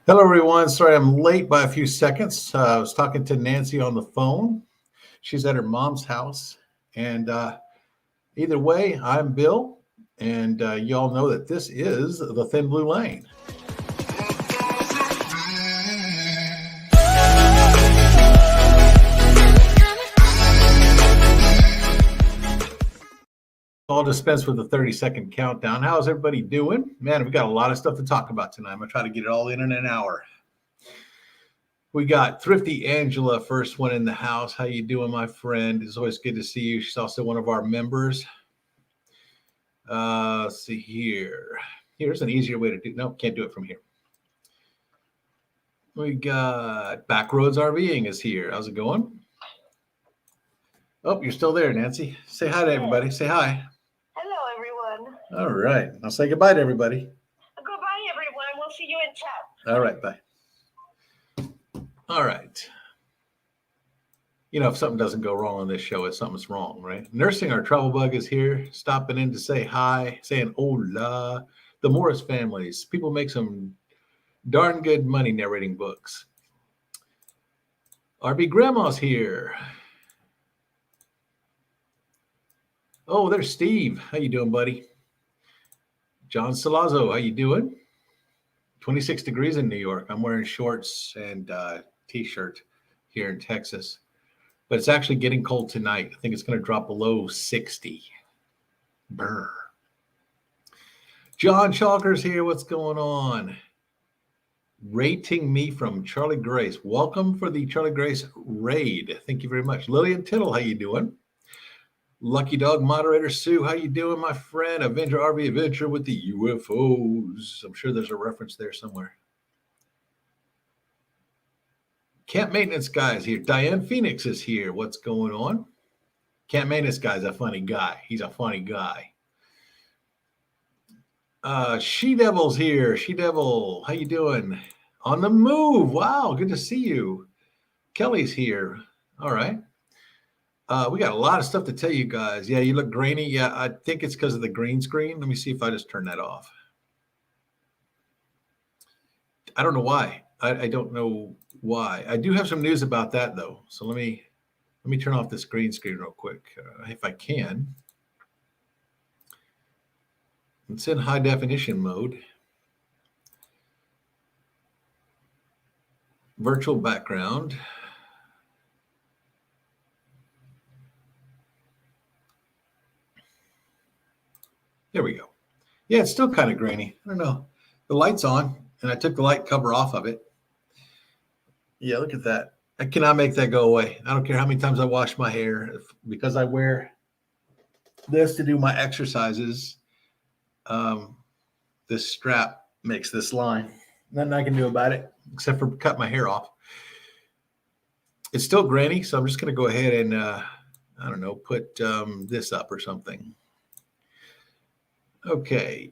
Hello, everyone. Sorry I'm late by a few seconds. I was talking to Nancy on the phone. She's at her mom's house. And either way, I'm Bill. And you all know that this is the Thin Blue Lane. I'll dispense with the 30-second countdown. How's everybody doing? Man, we've got a lot of stuff to talk about tonight. I'm going to try to get it all in an hour. We got Thrifty Angela, first one in the house. How you doing, my friend? It's always good to see you. She's also one of our members. Let's see here. Here's an easier way to do. No, can't do it from here. We got Backroads RVing is here. How's it going? Oh, you're still there, Nancy. Say hi to everybody. Say hi. Hello, everyone. All right. I'll say goodbye to everybody. Goodbye, everyone. We'll see you in chat. All right. Bye. All right. You know, if something doesn't go wrong on this show, it's something's wrong, right? Nursing Our Travel Bug is here, stopping in to say hi, saying hola. The Morris families. People make some darn good money narrating books. RB Grandma's here. Oh, there's Steve. How you doing, buddy? John Salazzo, how you doing? 26 degrees in New York. I'm wearing shorts and T-shirt here in Texas. But it's actually getting cold tonight. I think it's going to drop below 60. Brr. John Chalker's here. What's going on? Rating me from Charlie Grace. Welcome for the Charlie Grace raid. Thank you very much. Lillian Tittle, how you doing? Lucky Dog moderator Sue, how you doing, my friend? Avenger RV Adventure with the UFOs. I'm sure there's a reference there somewhere. Camp Maintenance Guy is here. Diane Phoenix is here. What's going on? Camp Maintenance Guy is a funny guy. He's a funny guy. She Devil's here. She Devil, how you doing? On the move. Wow, good to see you. Kelly's here. All right. We got a lot of stuff to tell you guys. Yeah, you look grainy. Yeah, I think it's because of the green screen. Let me see if I just turn that off. I don't know why. I don't know why. I do have some news about that though. So let me turn off this green screen real quick if I can. It's in high definition mode. Virtual background. There we go. Yeah, it's still kind of grainy. I don't know. The light's on, and I took the light cover off of it. Yeah, look at that. I cannot make that go away. I don't care how many times I wash my hair. Because I wear this to do my exercises, this strap makes this line. Nothing I can do about it, except for cut my hair off. It's still grainy, so I'm just going to go ahead and, I don't know, put this up or something. Okay.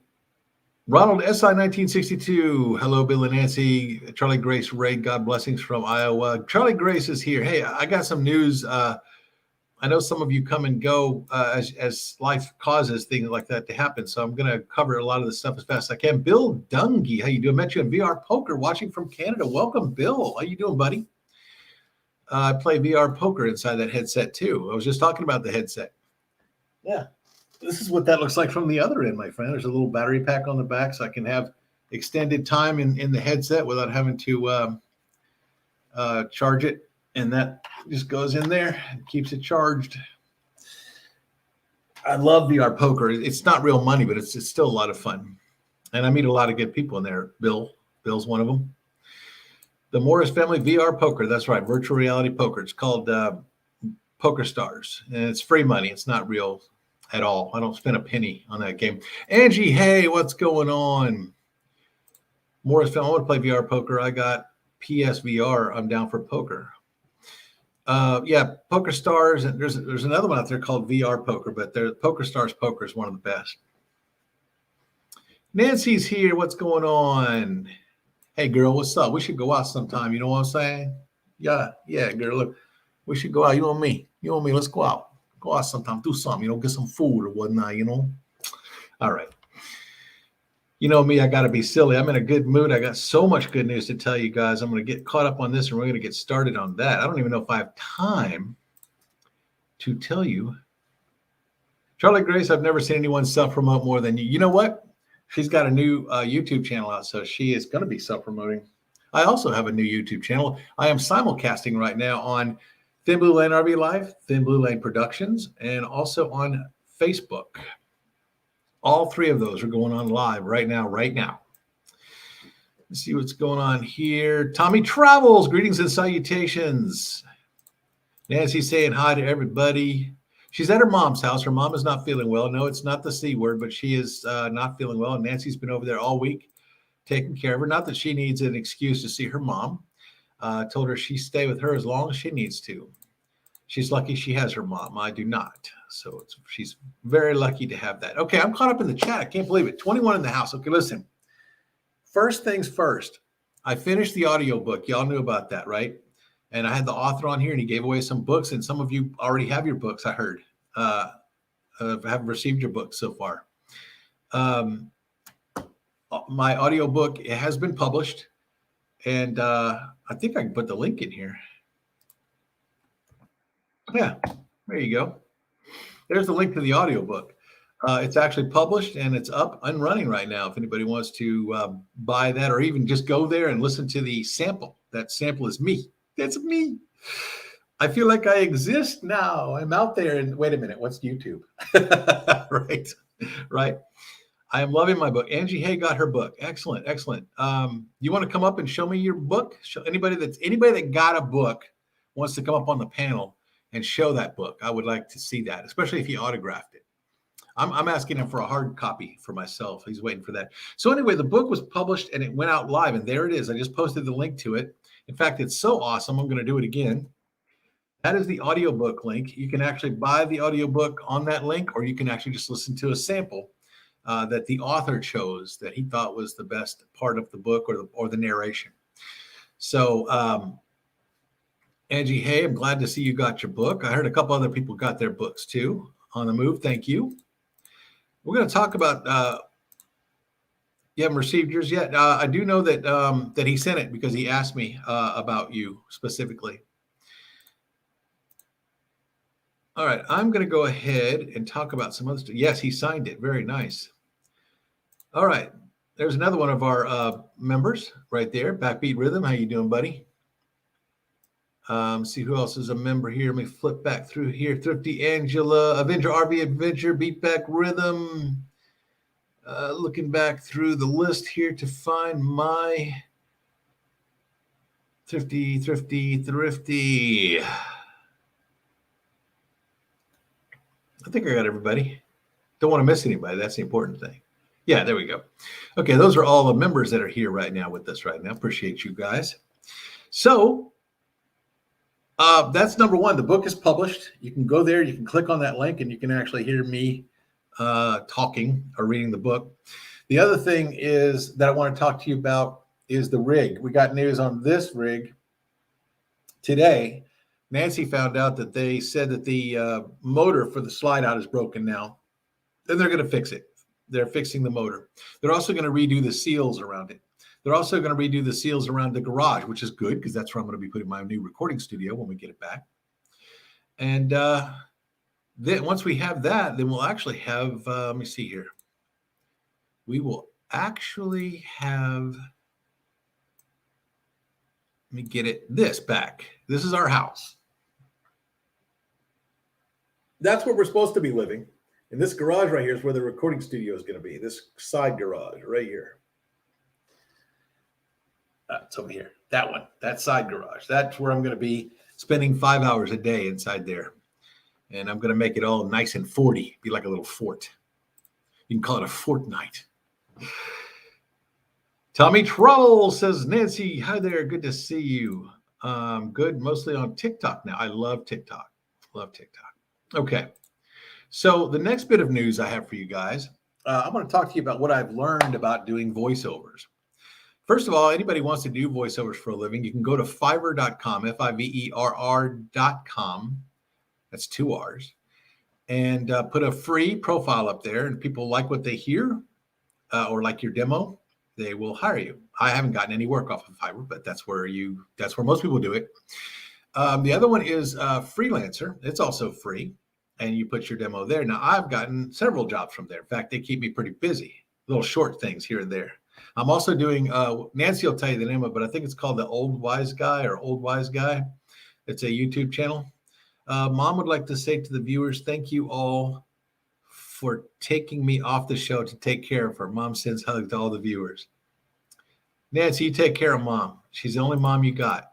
Ronald SI 1962. Hello, Bill and Nancy. Charlie Grace raid. God blessings from Iowa. Charlie Grace is here. Hey, I got some news. I know some of you come and go as life causes things like that to happen. So I'm going to cover a lot of the stuff as fast as I can. Bill Dungy, how you doing? Met you in VR Poker, watching from Canada. Welcome, Bill. How you doing, buddy? I play VR Poker inside that headset too. I was just talking about the headset. Yeah. This is what that looks like from the other end, my friend. There's a little battery pack on the back, so I can have extended time in the headset without having to charge it. And that just goes in there and keeps it charged. I love VR Poker. It's not real money, but it's still a lot of fun. And I meet a lot of good people in there. Bill's one of them. The Morris Family VR Poker. That's right, virtual reality poker. It's called Poker Stars. And it's free money. It's not real at all. I don't spend a penny on that game. Angie, hey, what's going on? Morris Family, I want to play VR Poker. I got PSVR. I'm down for poker. Yeah, Poker Stars. And there's another one out there called VR Poker, but Poker Stars Poker is one of the best. Nancy's here. What's going on? Hey, girl, what's up? We should go out sometime. You know what I'm saying? Yeah, girl. Look, we should go out. You and me. Let's go out. Go out sometime. Do something. Get some food or whatnot. All right. You know me, I got to be silly. I'm in a good mood. I got so much good news to tell you guys. I'm going to get caught up on this and we're going to get started on that. I don't even know if I have time to tell you. Charlie Grace, I've never seen anyone self-promote more than you. You know what? She's got a new YouTube channel out, so she is going to be self-promoting. I also have a new YouTube channel. I am simulcasting right now on Thin Blue Lane RV Life, Thin Blue Lane Productions, and also on Facebook. All three of those are going on live right now. Let's see what's going on here. Tommy Travels, greetings and salutations. Nancy saying hi to everybody. She's at her mom's house. Her mom is not feeling well. No, it's not the C word, but she is not feeling well. And Nancy's been over there all week taking care of her. Not that she needs an excuse to see her mom. Told her she stay with her as long as she needs to. She's lucky she has her mom. I do not. So she's very lucky to have that. Okay, I'm caught up in the chat. I can't believe it. 21 in the house. Okay, listen. First things first. I finished the audiobook. Y'all knew about that, right? And I had the author on here, and he gave away some books. And some of you already have your books, I heard. Haven't received your books so far. My audiobook, it has been published. And I think I can put the link in here. Yeah, there you go. There's the link to the audiobook. It's actually published and it's up and running right now. If anybody wants to buy that or even just go there and listen to the sample. That sample is me. That's me. I feel like I exist now. I'm out there. And wait a minute, what's YouTube? Right. I am loving my book. Angie Hay got her book. Excellent. You want to come up and show me your book? Anybody that got a book wants to come up on the panel and show that book. I would like to see that, especially if he autographed it. I'm asking him for a hard copy for myself. He's waiting for that. So anyway, the book was published and it went out live, and there it is. I just posted the link to it. In fact, it's so awesome. I'm going to do it again. That is the audiobook link. You can actually buy the audiobook on that link, or you can actually just listen to a sample that the author chose that he thought was the best part of the book or the narration. So, Angie, hey, I'm glad to see you got your book. I heard a couple other people got their books too. On the move. Thank you. We're going to talk about, you haven't received yours yet. I do know that he sent it because he asked me about you specifically. All right. I'm going to go ahead and talk about some other stuff. Yes, he signed it. Very nice. All right. There's another one of our members right there. Backbeat Rhythm. How you doing, buddy? See who else is a member here. Let me flip back through here. Thrifty Angela, Avenger RV Adventure, Beatback Rhythm. Looking back through the list here to find my Thrifty. I think I got everybody. Don't want to miss anybody. That's the important thing. Yeah, there we go. Okay, those are all the members that are here right now with us right now. Appreciate you guys. So, that's number one. The book is published. You can go there. You can click on that link, and you can actually hear me talking or reading the book. The other thing is that I want to talk to you about is the rig. We got news on this rig today. Nancy found out that they said that the motor for the slide out is broken now. Then they're going to fix it. They're fixing the motor. They're also going to redo the seals around it. They're also going to redo the seals around the garage, which is good because that's where I'm going to be putting my new recording studio when we get it back. And then once we have that, then we'll actually have, let me see here. We will actually have, let me get this back. This is our house. That's where we're supposed to be living. And this garage right here is where the recording studio is going to be. This side garage right here. It's over here. That one, that side garage. That's where I'm going to be spending 5 hours a day inside there. And I'm going to make it all nice and forty, be like a little fort. You can call it a fortnight. Tommy Troll says, Nancy, hi there. Good to see you. Good, mostly on TikTok now. I love TikTok. Okay. So the next bit of news I have for you guys, I'm going to talk to you about what I've learned about doing voiceovers. First of all, anybody wants to do voiceovers for a living, you can go to Fiverr.com, Fiverr.com. That's 2 R's. And put a free profile up there, and people like what they hear. or like your demo, they will hire you. I haven't gotten any work off of Fiverr, but that's where most people do it. The other one is Freelancer. It's also free, and you put your demo there. Now, I've gotten several jobs from there. In fact, they keep me pretty busy, little short things here and there. I'm also doing, Nancy will tell you the name of it, but I think it's called the Old Wise Guy or Old Wise Guy. It's a YouTube channel. Mom would like to say to the viewers, thank you all for taking me off the show to take care of her. Mom sends hugs to all the viewers. Nancy, you take care of Mom. She's the only mom you got.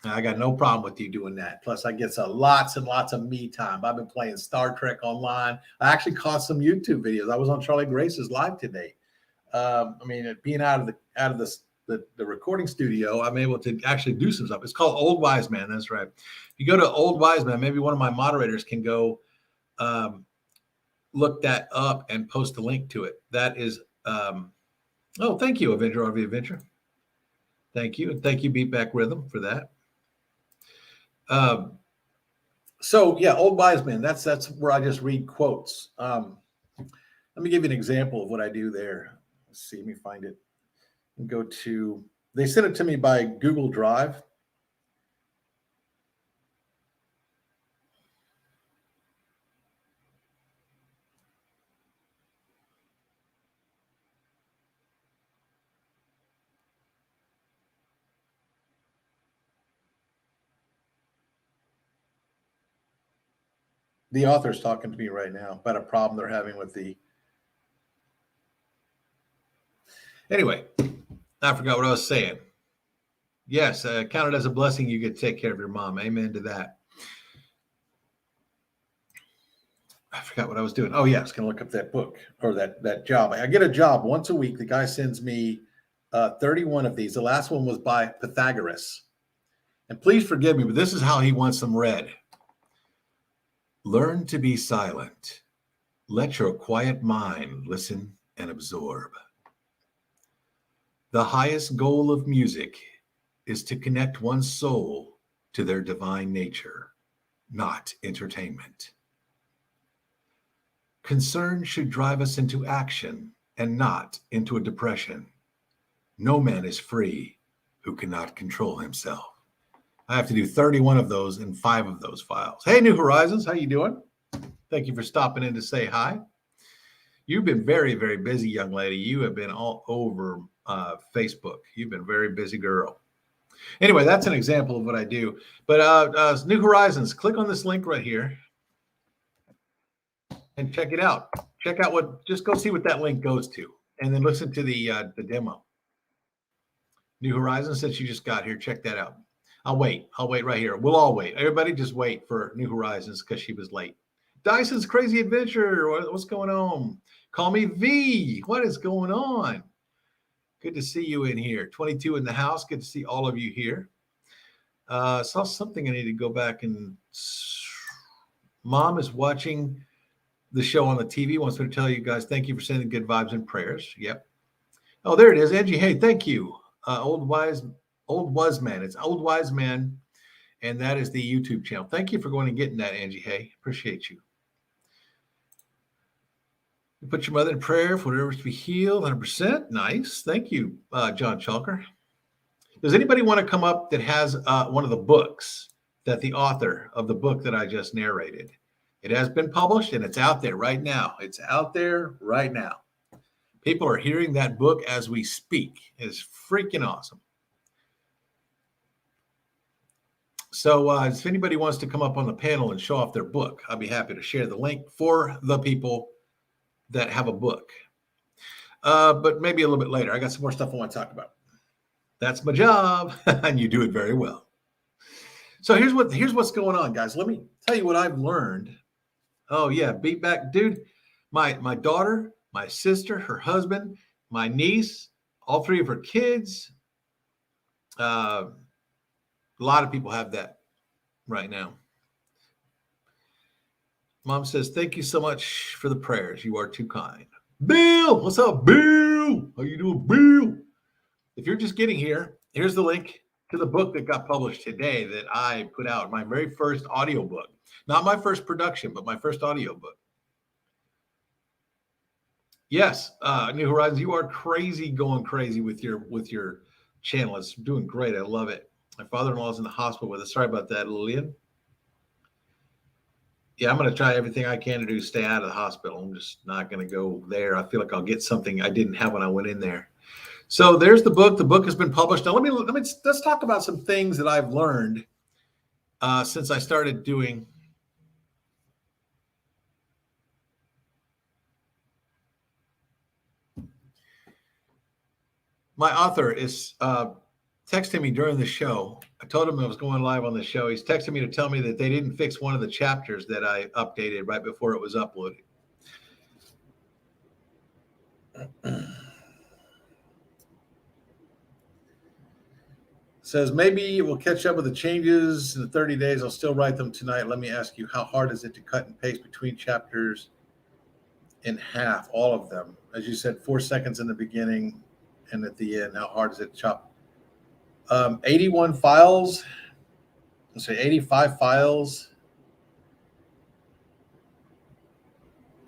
I got no problem with you doing that. Plus, I get lots and lots of me time. I've been playing Star Trek online. I actually caught some YouTube videos. I was on Charlie Grace's live today. Being out of the recording studio, I'm able to actually do some stuff. It's called Old Wise Man. That's right. If you go to Old Wise Man, maybe one of my moderators can go look that up and post a link to it. That is, thank you, Avenger RV Adventure. Thank you. And thank you, Beatback Rhythm, for that. Old Wise Man, that's where I just read quotes. Let me give you an example of what I do there. Let's see, let me find it. They sent it to me by Google Drive. The author's talking to me right now about a problem they're having with the. Anyway, I forgot what I was saying. Yes, count it as a blessing. You get to take care of your mom. Amen to that. I forgot what I was doing. Oh, yeah, I was going to look up that book or that job. I get a job once a week. The guy sends me 31 of these. The last one was by Pythagoras. And please forgive me, but this is how he wants them read. Learn to be silent. Let your quiet mind listen and absorb. The highest goal of music is to connect one's soul to their divine nature, not entertainment. Concern should drive us into action and not into a depression. No man is free who cannot control himself. I have to do 31 of those in 5 of those files. Hey, New Horizons, how you doing? Thank you for stopping in to say hi. You've been very, very busy, young lady. You have been all over Facebook. You've been a very busy girl. Anyway, that's an example of what I do. But New Horizons, click on this link right here and check it out. Just go see what that link goes to, and then listen to the demo. New Horizons, since you just got here, check that out. I'll wait right here. We'll all wait. Everybody just wait for New Horizons because she was late. Dyson's Crazy Adventure. What's going on? Call me V. What is going on? Good to see you in here. 22 in the house. Good to see all of you here. Saw something I need to go back and. Mom is watching the show on the TV. Wants me to tell you guys thank you for sending good vibes and prayers. Yep. Oh, there it is. Angie, hey, thank you. Old Wise Man. It's Old Wise Man, and that is the YouTube channel. Thank you for going and getting that, Angie. Hey, appreciate you. You put your mother in prayer for whatever's to be healed, 100%. Nice. Thank you, John Chalker. Does anybody want to come up that has one of the books that the author of the book that I just narrated? It has been published, and it's out there right now. It's out there right now. People are hearing that book as we speak. It's freaking awesome. So if anybody wants to come up on the panel and show off their book, I'll be happy to share the link for the people that have a book. But maybe a little bit later. I got some more stuff I want to talk about. That's my job, and you do it very well. So here's what's going on, guys. Let me tell you what I've learned. Oh, yeah, beat back. Dude, my daughter, my sister, her husband, my niece, all 3 of her kids, a lot of people have that right now. Mom says, thank you so much for the prayers. You are too kind. Bill, what's up, Bill? How you doing, Bill? If you're just getting here, here's the link to the book that got published today that I put out, my very first audiobook. Not my first production, but my first audiobook. Yes, New Horizons, you are crazy, going crazy with your channel. It's doing great. I love it. My father-in-law is in the hospital with us. Sorry about that, Lillian. Yeah, I'm going to try everything I can to do stay out of the hospital. I'm just not going to go there. I feel like I'll get something I didn't have when I went in there. So there's the book. The book has been published. Now let's talk about some things that I've learned since I started doing. My author is texting me during the show. I told him I was going live on the show. He's texting me to tell me that they didn't fix one of the chapters that I updated right before it was uploaded. Says maybe we'll catch up with the changes in the 30 days. I'll still write them tonight. Let me ask you, how hard is it to cut and paste between chapters in half, all of them? As you said, 4 seconds in the beginning and at the end. How hard is it to chop? 81 files. Let's say 85 files.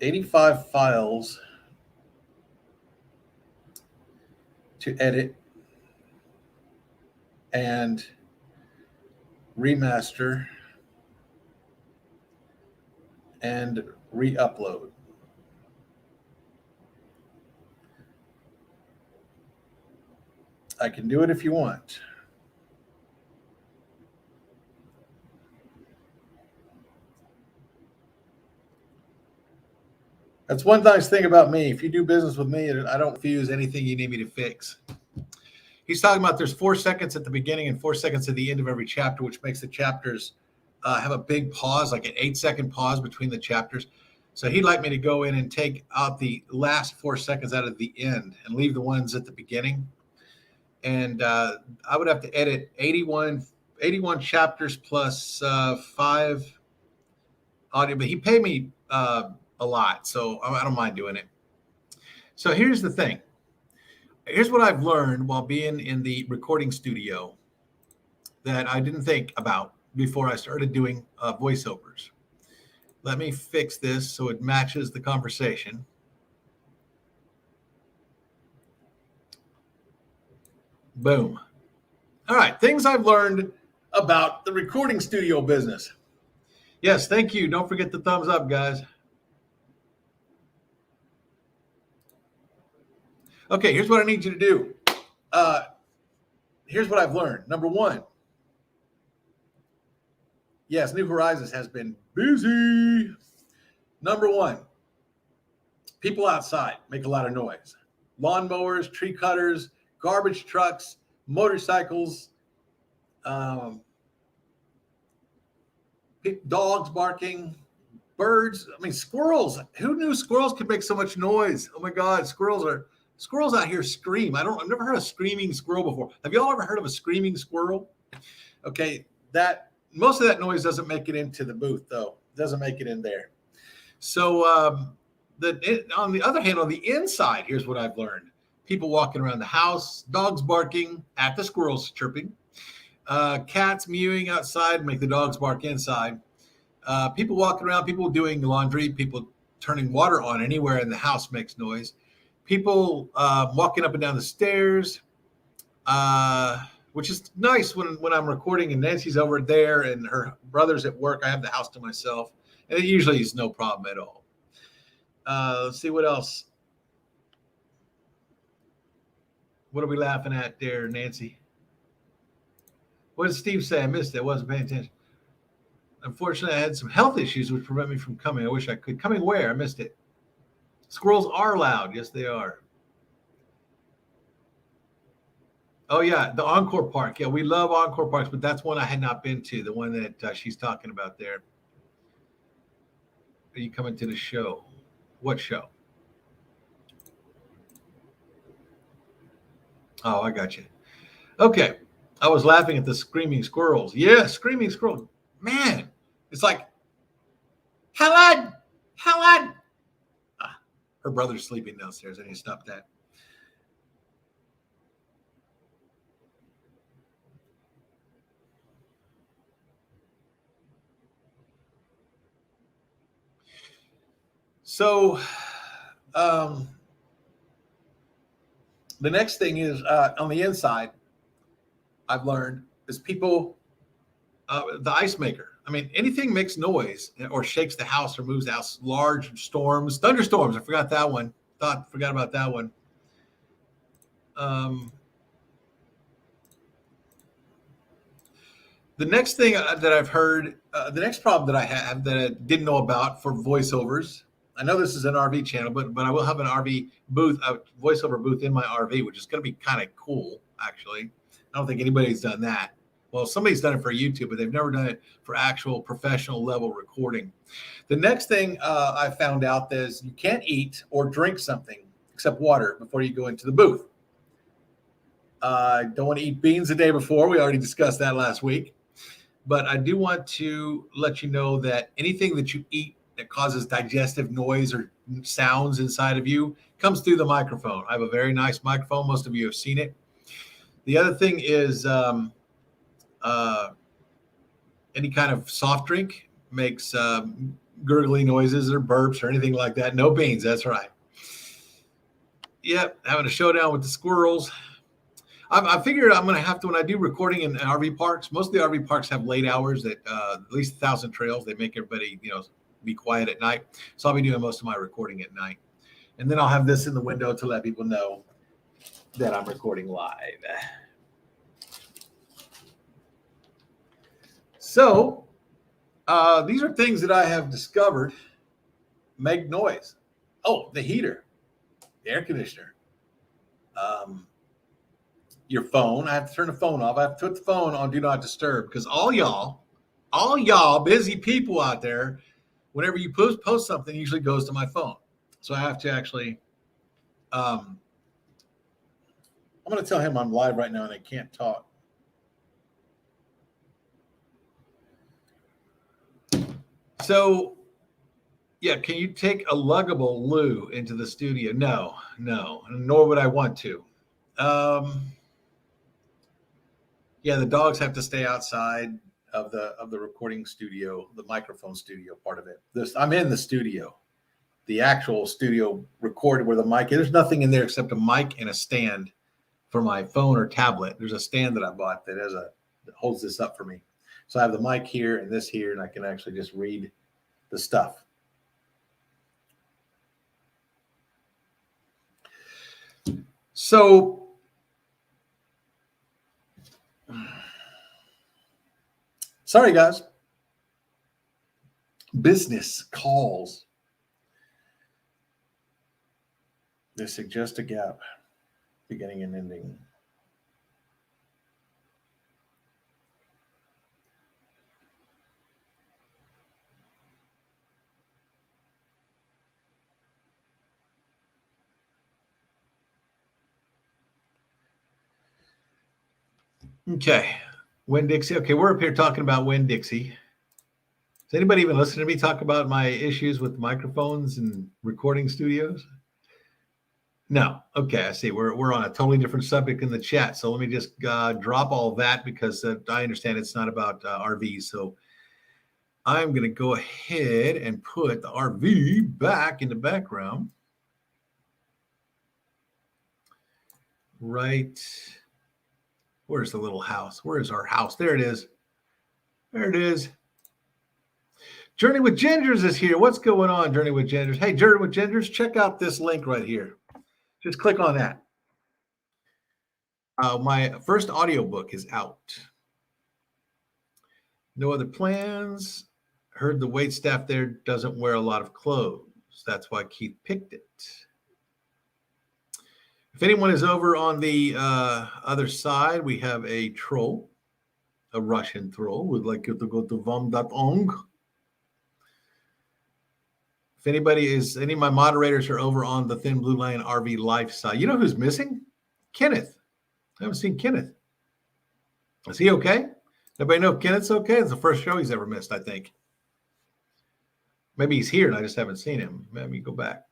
85 files to edit and remaster and re-upload. I can do it if you want. That's one nice thing about me. If you do business with me, I don't fuse anything you need me to fix. He's talking about there's 4 seconds at the beginning and 4 seconds at the end of every chapter, which makes the chapters have a big pause, like an 8-second pause between the chapters. So he'd like me to go in and take out the last 4 seconds out of the end and leave the ones at the beginning. And I would have to edit 81 chapters plus 5 audio, but he paid me a lot, so I don't mind doing it. So here's the thing. Here's what I've learned while being in the recording studio that I didn't think about before I started doing voiceovers. Let me fix this so it matches the conversation. Boom. All right, things I've learned about the recording studio business. Yes, thank you. Don't forget the thumbs up, guys. Okay, here's what I need you to do. Here's what I've learned. Number one, yes, New Horizons has been busy. Number one, people outside make a lot of noise. Lawnmowers, tree cutters, garbage trucks, motorcycles, dogs barking, birds. I mean, squirrels. Who knew squirrels could make so much noise? Oh my God, squirrels out here scream. I've never heard a screaming squirrel before. Have y'all ever heard of a screaming squirrel? Okay, most of that noise doesn't make it into the booth, though. It doesn't make it in there. So on the other hand, on the inside, here's what I've learned. People walking around the house, dogs barking at the squirrels chirping, cats mewing outside, make the dogs bark inside. People walking around, people doing laundry, people turning water on anywhere in the house makes noise. People walking up and down the stairs, which is nice when I'm recording and Nancy's over there and her brother's at work. I have the house to myself, and it usually is no problem at all. Let's see what else. What are we laughing at there, Nancy? What did Steve say? I missed it. I wasn't paying attention. Unfortunately, I had some health issues which prevent me from coming. I wish I could. Coming where? I missed it. Squirrels are loud. Yes, they are. Oh, yeah, the Encore Park. Yeah, we love Encore Parks, but that's one I had not been to, the one that she's talking about there. Are you coming to the show? What show? Oh, I got you. Okay. I was laughing at the screaming squirrels. Yeah, screaming squirrels. Man, it's like, Helen, Helen. Her brother's sleeping downstairs. I need to stop that. So, The next thing is on the inside, I've learned is people, the ice maker. I mean, anything makes noise or shakes the house or moves the house. Large storms, thunderstorms. I forgot that one. Forgot about that one. The next thing that I've heard, the next problem that I have that I didn't know about for voiceovers. I know this is an RV channel, but I will have an RV booth, a voiceover booth in my RV, which is going to be kind of cool, actually. I don't think anybody's done that. Well, somebody's done it for YouTube, but they've never done it for actual professional level recording. The next thing I found out is you can't eat or drink something except water before you go into the booth. Don't want to eat beans the day before. We already discussed that last week. But I do want to let you know that anything that you eat that causes digestive noise or sounds inside of you comes through the microphone. I have a very nice microphone. Most of you have seen it. The other thing is any kind of soft drink makes gurgly noises or burps or anything like that. No beans. That's right. Yep. Having a showdown with the squirrels. I figured I'm going to have to, when I do recording in RV parks, most of the RV parks have late hours that at least 1,000 trails. They make everybody, be quiet at night. So I'll be doing most of my recording at night. And then I'll have this in the window to let people know that I'm recording live. So these are things that I have discovered make noise. Oh, the heater, the air conditioner. Your phone. I have to turn the phone off. I have to put the phone on Do Not Disturb because all y'all busy people out there, whenever you post something, usually goes to my phone. So I have to actually, I'm going to tell him I'm live right now and I can't talk. So, yeah, can you take a luggable loo into the studio? No, nor would I want to. Yeah, the dogs have to stay outside of the recording studio, the microphone studio part of it. I'm in the studio, the actual studio recorded where the mic is. There's nothing in there except a mic and a stand for my phone or tablet. There's a stand that I bought that holds this up for me. So I have the mic here and this here, and I can actually just read the stuff. So sorry, guys. Business calls. They suggest a gap, beginning and ending. Okay. Winn-Dixie. Okay, we're up here talking about Winn-Dixie. Does anybody even listen to me talk about my issues with microphones and recording studios? No. Okay, I see. We're on a totally different subject in the chat. So let me just drop all that because I understand it's not about RVs. So I'm going to go ahead and put the RV back in the background. Right. Where's the little house? Where is our house? There it is. There it is. Journey with Gingers is here. What's going on, Journey with Gingers? Hey, Journey with Gingers, check out this link right here. Just click on that. My first audiobook is out. No other plans. Heard the wait staff there doesn't wear a lot of clothes. That's why Keith picked it. If anyone is over on the other side, we have a troll, a Russian troll. Would like you to go to vom.ong. If any of my moderators are over on the Thin Blue Line RV Life side, you know who's missing? Kenneth. I haven't seen Kenneth. Is he okay? Everybody know if Kenneth's okay? It's the first show he's ever missed, I think. Maybe he's here and I just haven't seen him. Let me go back.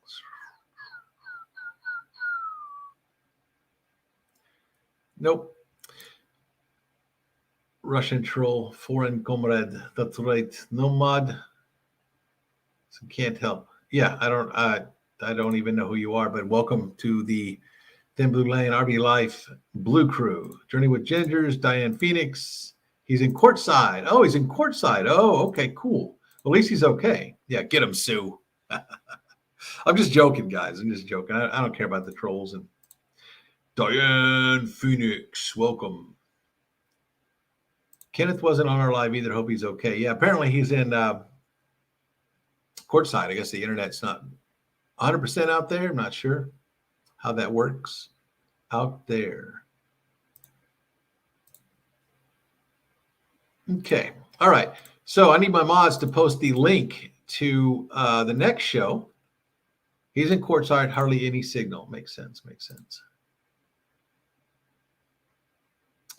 Nope. Russian troll, foreign comrade. That's right. Nomad. So can't help. Yeah, I don't even know who you are, but welcome to the Thin Blue Lane, RV Life, Blue Crew, Journey with Gingers, Diane Phoenix. He's in courtside. Oh, he's in courtside. Oh, okay, cool. Well, at least he's okay. Yeah, get him, Sue. I'm just joking, guys. I'm just joking. I don't care about the trolls. And Diane Phoenix, welcome. Kenneth wasn't on our live either. Hope he's okay. Yeah, apparently he's in courtside. I guess the internet's not 100% out there. I'm not sure how that works out there. Okay. All right. So I need my mods to post the link to the next show. He's in courtside, hardly any signal. Makes sense. Makes sense.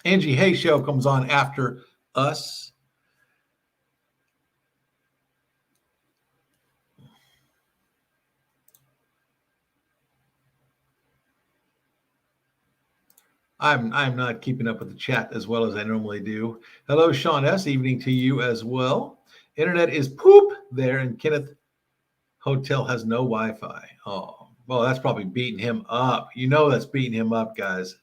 Angie Hay show comes on after us. I'm not keeping up with the chat as well as I normally do. Hello, Sean S. Evening to you as well. Internet is poop there, and Kenneth Hotel has no Wi-Fi. Oh, well, that's probably beating him up. You know that's beating him up, guys.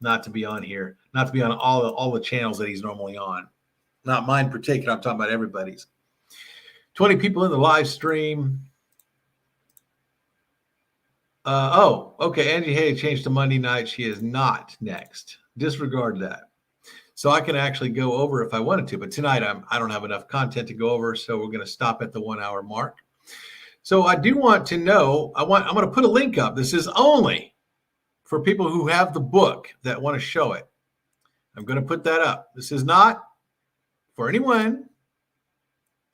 Not to be on here, not to be on all the channels that he's normally on. Not mine in particular. I'm talking about everybody's. 20 people in the live stream. Oh, okay. Angie Hay changed to Monday night. She is not next. Disregard that. So I can actually go over if I wanted to, but tonight I don't have enough content to go over, so we're going to stop at the 1 hour mark. So I do want to know. I'm going to put a link up. This is only for people who have the book that want to show it. I'm going to put that up. This is not for anyone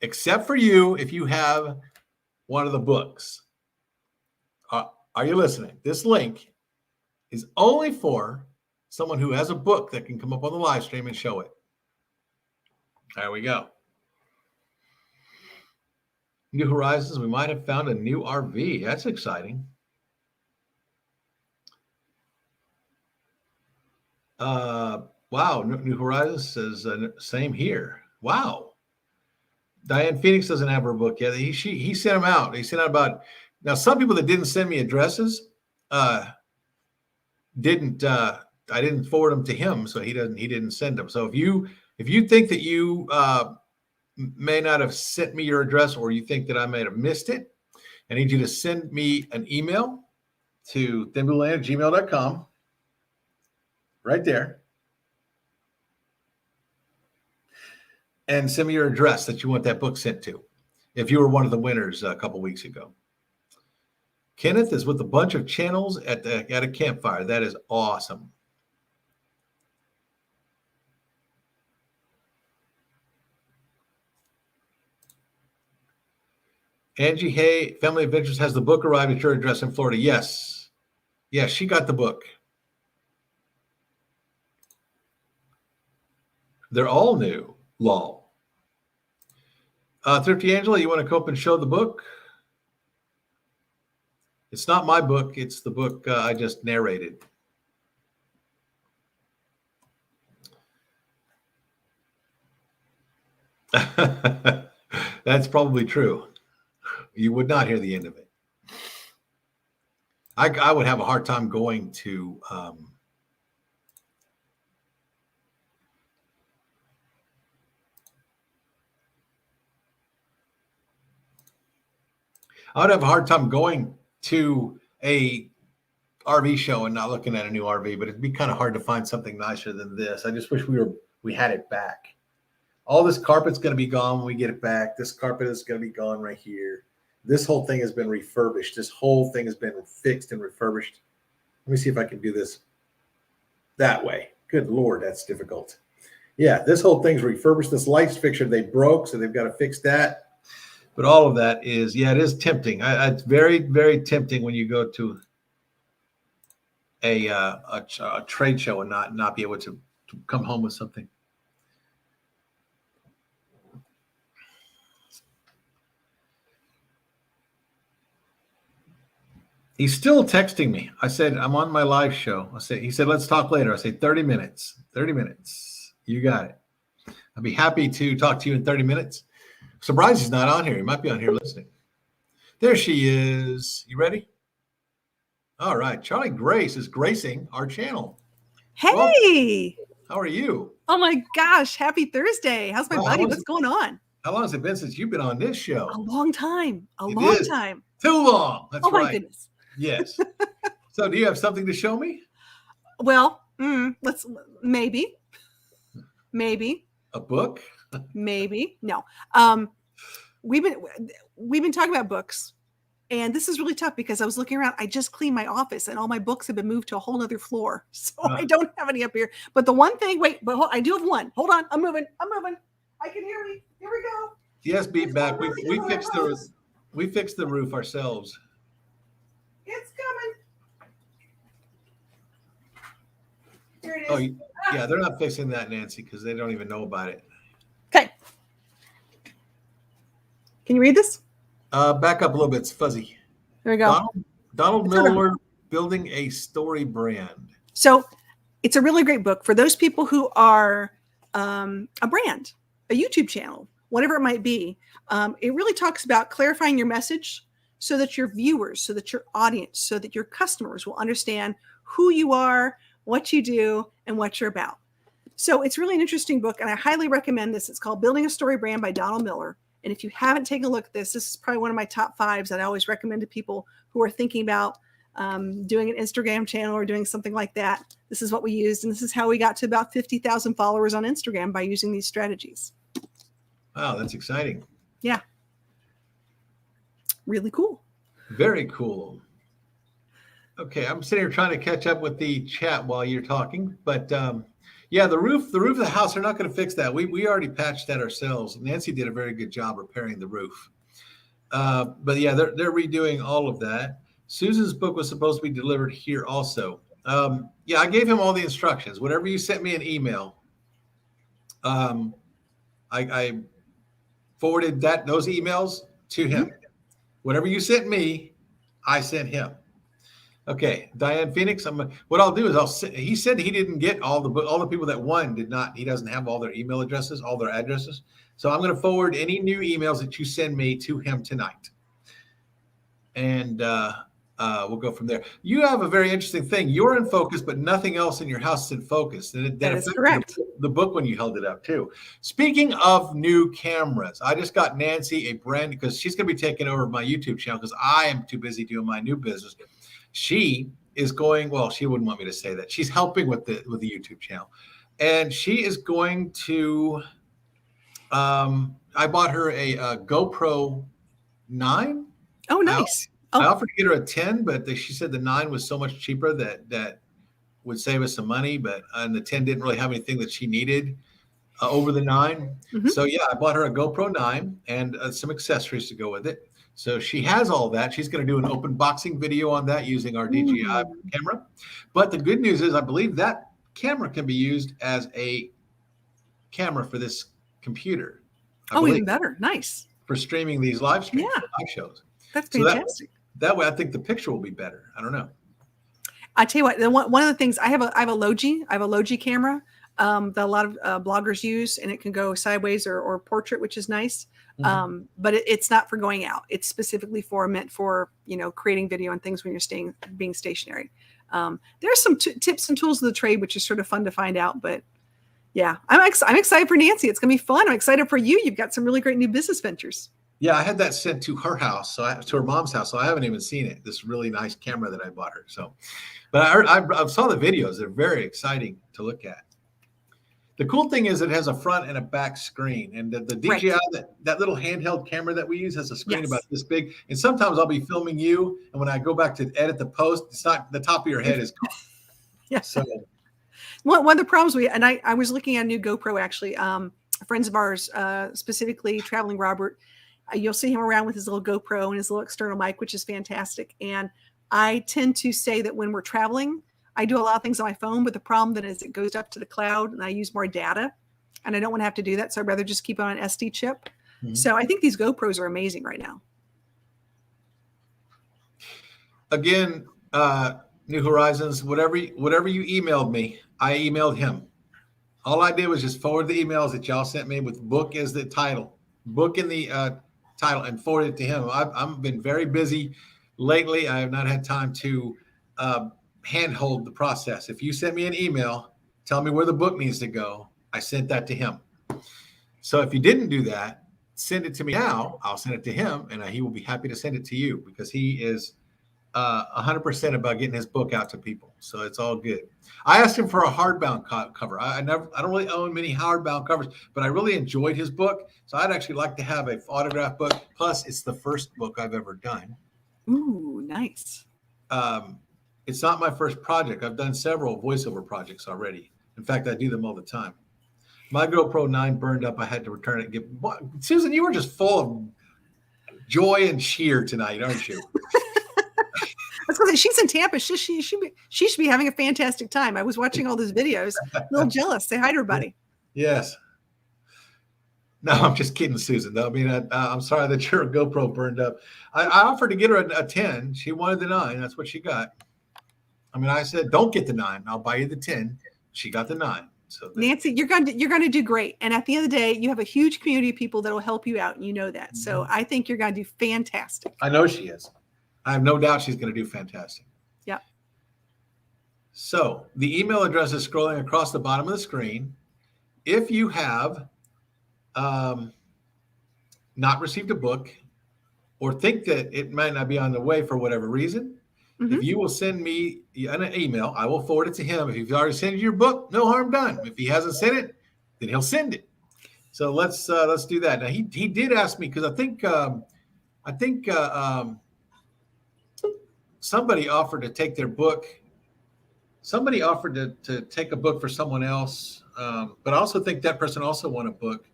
except for you if you have one of the books. Are you listening? This link is only for someone who has a book that can come up on the live stream and show it. There we go. New Horizons, we might have found a new RV. That's exciting. Wow, New Horizons says same here. Wow. Diane Phoenix doesn't have her book yet. He sent them out. He sent out about. Now, some people that didn't send me addresses I didn't forward them to him, so he didn't send them. So if you think that you may not have sent me your address, or you think that I may have missed it, I need you to send me an email to thinblueland@gmail.com right there, and send me your address that you want that book sent to, if you were one of the winners a couple weeks ago. Kenneth is with a bunch of channels at a campfire. That is awesome. Angie Hay, Family Adventures, has the book arrived at your address in Florida? Yes. Yes, she got the book. They're all new. Lol. Thrifty Angela, you want to come up and show the book? It's not my book. It's the book I just narrated. That's probably true. You would not hear the end of it. I would have a hard time going to I would have a hard time going to a RV show and not looking at a new RV, but it'd be kind of hard to find something nicer than this. I just wish we had it back. All this carpet's going to be gone when we get it back. This carpet is going to be gone right here. This whole thing has been refurbished. This whole thing has been fixed and refurbished. Let me see if I can do this that way. Good Lord, that's difficult. Yeah, this whole thing's refurbished. This lights fixture, they broke, so they've got to fix that. But all of that is, yeah, it is tempting. It's very, very tempting when you go to a trade show and not be able to come home with something. He's still texting me. I said, I'm on my live show. He said, let's talk later. I say 30 minutes. 30 minutes. You got it. I'd be happy to talk to you in 30 minutes. Surprised he's not on here. He might be on here listening. There she is. You ready? All right. Charlie Grace is gracing our channel. Well, Hey! how are you? Oh my gosh, happy Thursday. How's my Wow, buddy? What's going on? How long has it been since you've been on this show? A long time. A It long is. time. Too long. That's Oh my right. goodness. Yes. So do you have something to show me? Well, let's maybe. A book? Maybe. No. We've been talking about books. And this is really tough because I was looking around. I just cleaned my office and all my books have been moved to a whole other floor. So I don't have any up here. But the one thing, I do have one. Hold on. I'm moving. I can hear me. Here we go. Yes, beat back. We fixed the roof ourselves. It's coming. Here it is. Oh, yeah, they're not fixing that, Nancy, because they don't even know about it. Okay. Can you read this? Back up a little bit. It's fuzzy. There we go. Donald Miller, Building a Story Brand. So it's a really great book for those people who are a brand, a YouTube channel, whatever it might be. It really talks about clarifying your message so that your viewers, so that your audience, so that your customers will understand who you are, what you do, and what you're about. So it's really an interesting book, and I highly recommend this. It's called Building a Story Brand by Donald Miller. And if you haven't taken a look at this is probably one of my top 5s that I always recommend to people who are thinking about doing an Instagram channel or doing something like that. This is what we used, and this is how we got to about 50,000 followers on Instagram by using these strategies. Wow, that's exciting. Yeah. Really cool. Very cool. Okay, I'm sitting here trying to catch up with the chat while you're talking, but yeah, the roof of the house, they're not going to fix that. We already patched that ourselves. Nancy did a very good job repairing the roof. But yeah, they're redoing all of that. Susan's book was supposed to be delivered here also. Yeah, I gave him all the instructions. Whatever you sent me an email, I forwarded those emails to him. Whatever you sent me, I sent him. Okay, Diane Phoenix. What I'll do is he said he didn't get all the people that won did not. He doesn't have all their email addresses, all their addresses. So I'm going to forward any new emails that you send me to him tonight, and we'll go from there. You have a very interesting thing. You're in focus, but nothing else in your house is in focus, and that is correct. The book when you held it up too. Speaking of new cameras, I just got Nancy a brand because she's going to be taking over my YouTube channel because I am too busy doing my new business. She is going, well, she wouldn't want me to say that. She's helping with the YouTube channel. And she is going to, I bought her a GoPro 9. Oh, nice. I offered to get her a 10, but she said the 9 was so much cheaper that would save us some money. And the 10 didn't really have anything that she needed over the 9. Mm-hmm. So yeah, I bought her a GoPro 9 and some accessories to go with it. So she has all that. She's going to do an open boxing video on that using our DJI camera. But the good news is I believe that camera can be used as a camera for this computer. Even better. Nice. For streaming these live streams, live shows. That's fantastic. So that way I think the picture will be better. I don't know. I tell you what, one of the things I have a Logi camera that a lot of bloggers use, and it can go sideways or portrait, which is nice. Mm-hmm. But it's not for going out. It's specifically meant for, creating video and things when you're being stationary. There's some tips and tools of the trade, which is sort of fun to find out. But yeah, I'm excited for Nancy. It's going to be fun. I'm excited for you. You've got some really great new business ventures. Yeah, I had that sent to her house, to her mom's house. So I haven't even seen it. This really nice camera that I bought her. So, but I saw the videos. They're very exciting to look at. The cool thing is it has a front and a back screen, and the DJI, that little handheld camera that we use has a screen about this big. And sometimes I'll be filming you, and when I go back to edit the post, it's not the top of your head is gone. Yeah. So one of the problems I was looking at a new GoPro actually. Friends of ours, specifically Traveling Robert, you'll see him around with his little GoPro and his little external mic, which is fantastic. And I tend to say that when we're traveling, I do a lot of things on my phone, but the problem that is it goes up to the cloud and I use more data and I don't want to have to do that. So I'd rather just keep it on an SD chip. Mm-hmm. So I think these GoPros are amazing right now. Again, New Horizons, whatever you emailed me, I emailed him. All I did was just forward the emails that y'all sent me with book as the title, book in the title, and forward it to him. I've been very busy lately. I have not had time to handhold the process. If you send me an email, tell me where the book needs to go, I sent that to him. So if you didn't do that, send it to me now. I'll send it to him, and he will be happy to send it to you because he is 100% about getting his book out to people. So it's all good. I asked him for a hardbound cover. I don't really own many hardbound covers, but I really enjoyed his book. So I'd actually like to have an autographed book. Plus, it's the first book I've ever done. Ooh, nice. It's not my first project. I've done several voiceover projects already. In fact, I do them all the time. My GoPro 9 burned up. I had to return it. Susan, you were just full of joy and cheer tonight, aren't you? I was going to say, she's in Tampa. She should be having a fantastic time. I was watching all those videos. A little jealous. Say hi to her, buddy. Yes. No, I'm just kidding, Susan. Though. I mean, I'm sorry that your GoPro burned up. I offered to get her a 10. She wanted the 9. That's what she got. I mean, I said, don't get the 9. I'll buy you the 10. She got the 9. So Nancy, you're going to do great. And at the end of the day, you have a huge community of people that will help you out. And you know that. Mm-hmm. So I think you're going to do fantastic. I know she is. I have no doubt she's going to do fantastic. Yeah. So the email address is scrolling across the bottom of the screen. If you have not received a book or think that it might not be on the way for whatever reason, if you will send me an email, I will forward it to him. If you've already sent your book, no harm done. If he hasn't sent it, then he'll send it. So let's do that. Now he did ask me because I think somebody offered to take their book. Somebody offered to take a book for someone else, but I also think that person also won a book.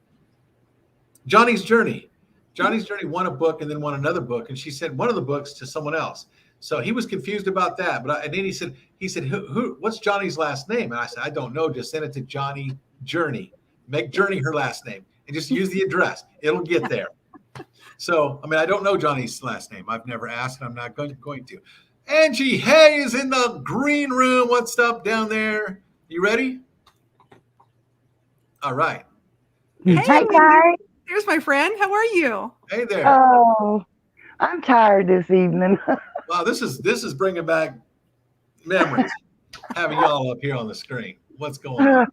Johnny's Journey. Johnny's Journey won a book and then won another book, and she sent one of the books to someone else. So he was confused about that. And then he said, who? What's Johnny's last name? And I said, I don't know. Just send it to Johnny Journey. Make Journey her last name, and just use the address. It'll get there. So, I mean, I don't know Johnny's last name. I've never asked, and I'm not going to. Angie Hay is in the green room. What's up down there? You ready? All right. Hey, hi, guys. There's my friend. How are you? Hey there. Oh, I'm tired this evening. Wow, this is bringing back memories. Having y'all up here on the screen. What's going on?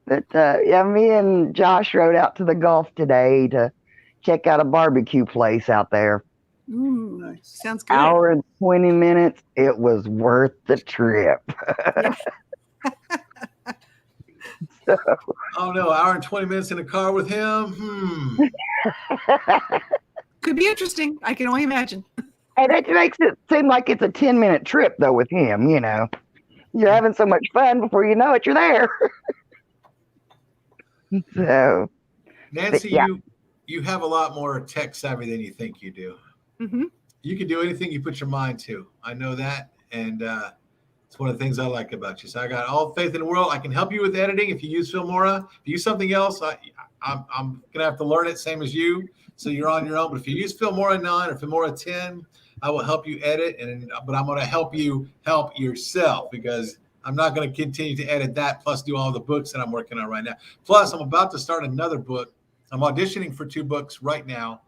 But yeah, me and Josh rode out to the Gulf today to check out a barbecue place out there. Ooh, sounds good. Hour and 20 minutes. It was worth the trip. So, oh no, hour and 20 minutes in a car with him. Could be interesting. I can only imagine. And it makes it seem like it's a 10-minute trip though with him, you know. You're having so much fun before you know it, you're there. So Nancy, yeah. you have a lot more tech savvy than you think you do. Mm-hmm. You can do anything you put your mind to. I know that. And it's one of the things I like about you. So I got all faith in the world. I can help you with editing if you use Filmora. If you use something else, I'm going to have to learn it, same as you. So you're on your own. But if you use Filmora 9 or Filmora 10, I will help you edit. But I'm going to help you help yourself because I'm not going to continue to edit that plus do all the books that I'm working on right now. Plus, I'm about to start another book. I'm auditioning for 2 books right now.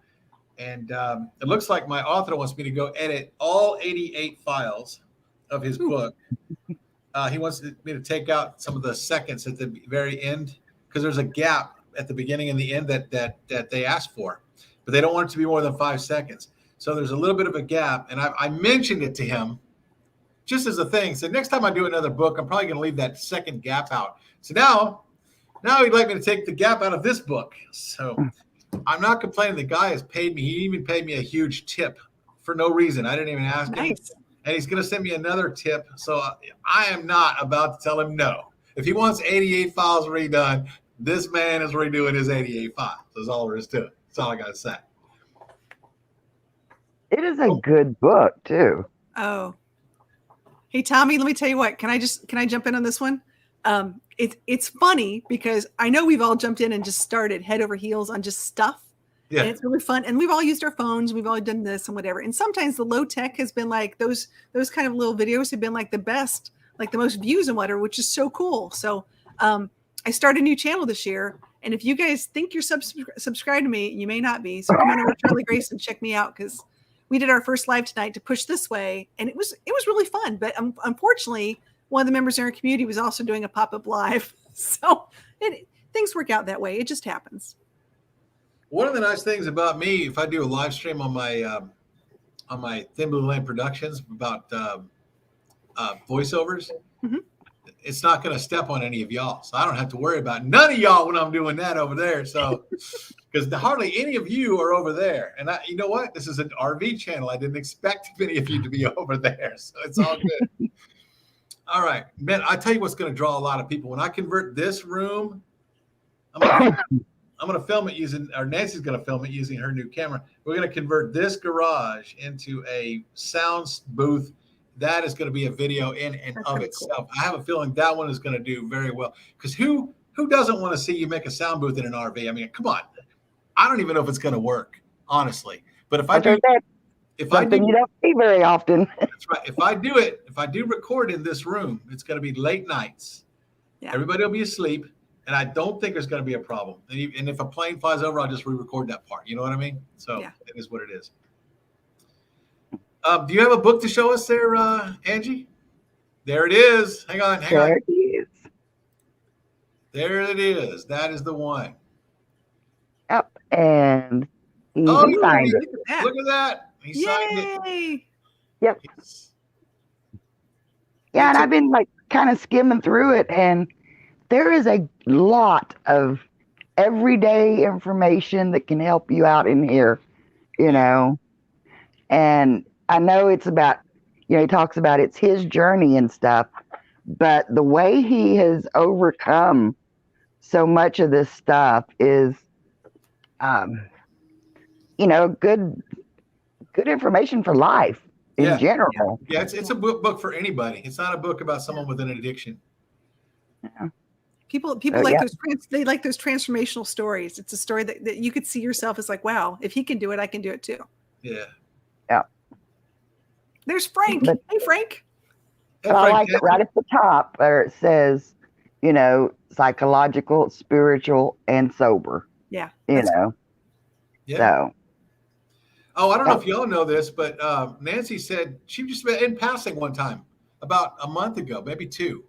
And it looks like my author wants me to go edit all 88 files of his book. He wants me to take out some of the seconds at the very end because there's a gap at the beginning and the end that they asked for, but they don't want it to be more than 5 seconds. So there's a little bit of a gap, and I mentioned it to him just as a thing. So next time I do another book, I'm probably going to leave that second gap out. So now he'd like me to take the gap out of this book. So I'm not complaining. The guy has paid me. He even paid me a huge tip for no reason. I didn't even ask him. And he's going to send me another tip. So I am not about to tell him no. If he wants 88 files redone, this man is redoing his 88 files. That's all there is to it. That's all I got to say. it is a good book too. Oh, hey, Tommy, let me tell you what, can I jump in on this one? It's funny because I know we've all jumped in and just started head over heels on just stuff. Yeah. And it's really fun. And we've all used our phones. We've all done this and whatever. And sometimes the low tech has been like those kind of little videos have been like the best, like the most views and whatever, which is so cool. So I started a new channel this year. And if you guys think you're subscribed to me, you may not be. So come on over to Charlie Grace and check me out because we did our first live tonight to push this way, and it was really fun. But unfortunately, one of the members in our community was also doing a pop-up live, so things work out that way. It just happens. One of the nice things about me, if I do a live stream on my Thin Blue Lamp Productions about voiceovers, Mhm. it's not going to step on any of y'all. So I don't have to worry about none of y'all when I'm doing that over there. So, because hardly any of you are over there. And you know what? This is an RV channel. I didn't expect many of you to be over there. So it's all good. All right, man, I tell you what's going to draw a lot of people. When I convert this room, I'm going to film it using, or Nancy's going to film it using her new camera. We're going to convert this garage into a sound booth. That is going to be a video in and of itself. Cool. I have a feeling that one is going to do very well, because who doesn't want to see you make a sound booth in an RV? I mean, come on. I don't even know if it's going to work, honestly. But if I do, you don't see very often. That's right. If I do record in this room, it's going to be late nights. Yeah. Everybody will be asleep, and I don't think there's going to be a problem. And if a plane flies over, I'll just re-record that part. You know what I mean? So It is what it is. Do you have a book to show us there, Angie? There it is. Hang on. There it is. There it is. That is the one. Yep. And he signed it. Look at that. He signed it. Yep. Yeah, and I've been kind of skimming through it, and there is a lot of everyday information that can help you out in here, and I know it's about, he talks about it's his journey and stuff, but the way he has overcome so much of this stuff is, good information for life in general. Yeah, it's a book for anybody. It's not a book about someone with an addiction. Yeah. People like those. They like those transformational stories. It's a story that you could see yourself as like, wow, if he can do it, I can do it too. Yeah. Yeah. There's Frank. Hey, Frank. But I like it right at the top where it says, psychological, spiritual, and sober. Yeah. Yeah. So. Oh, I don't know if y'all know this, but Nancy said she just in passing one time about a month ago, maybe two,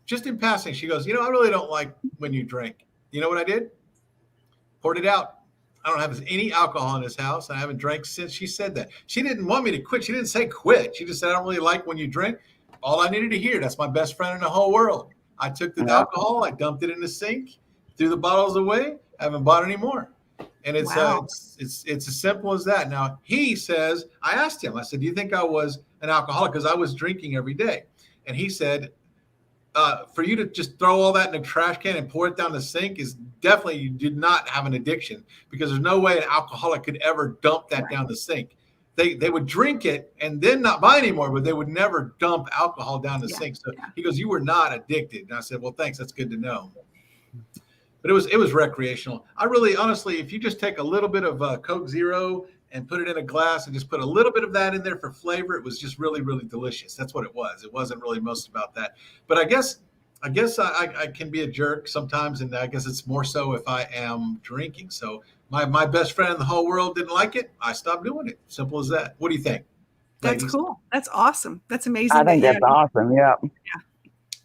just in passing. She goes, I really don't like when you drink. You know what I did? Poured it out. I don't have any alcohol in this house. I haven't drank since she said that. She didn't want me to quit. She didn't say quit. She just said, I don't really like when you drink. All I needed to hear, that's my best friend in the whole world. I took the alcohol, I dumped it in the sink, threw the bottles away, haven't bought any more. And it's it's as simple as that. Now, he says, I asked him, I said, do you think I was an alcoholic? Because I was drinking every day. And he said, for you to just throw all that in a trash can and pour it down the sink is definitely, you did not have an addiction, because there's no way an alcoholic could ever dump that down the sink. They would drink it and then not buy anymore, but they would never dump alcohol down the sink. So he goes, you were not addicted. And I said, well, thanks. That's good to know. But it was recreational. I really, honestly, if you just take a little bit of Coke Zero and put it in a glass and just put a little bit of that in there for flavor, it was just really, really delicious. That's what it was. It wasn't really most about that. But I guess I can be a jerk sometimes, and I guess it's more so if I am drinking. So my best friend in the whole world didn't like it. I stopped doing it. Simple as that. What do you think? That's ladies? Cool. That's awesome. That's amazing. I think that's awesome. Yeah.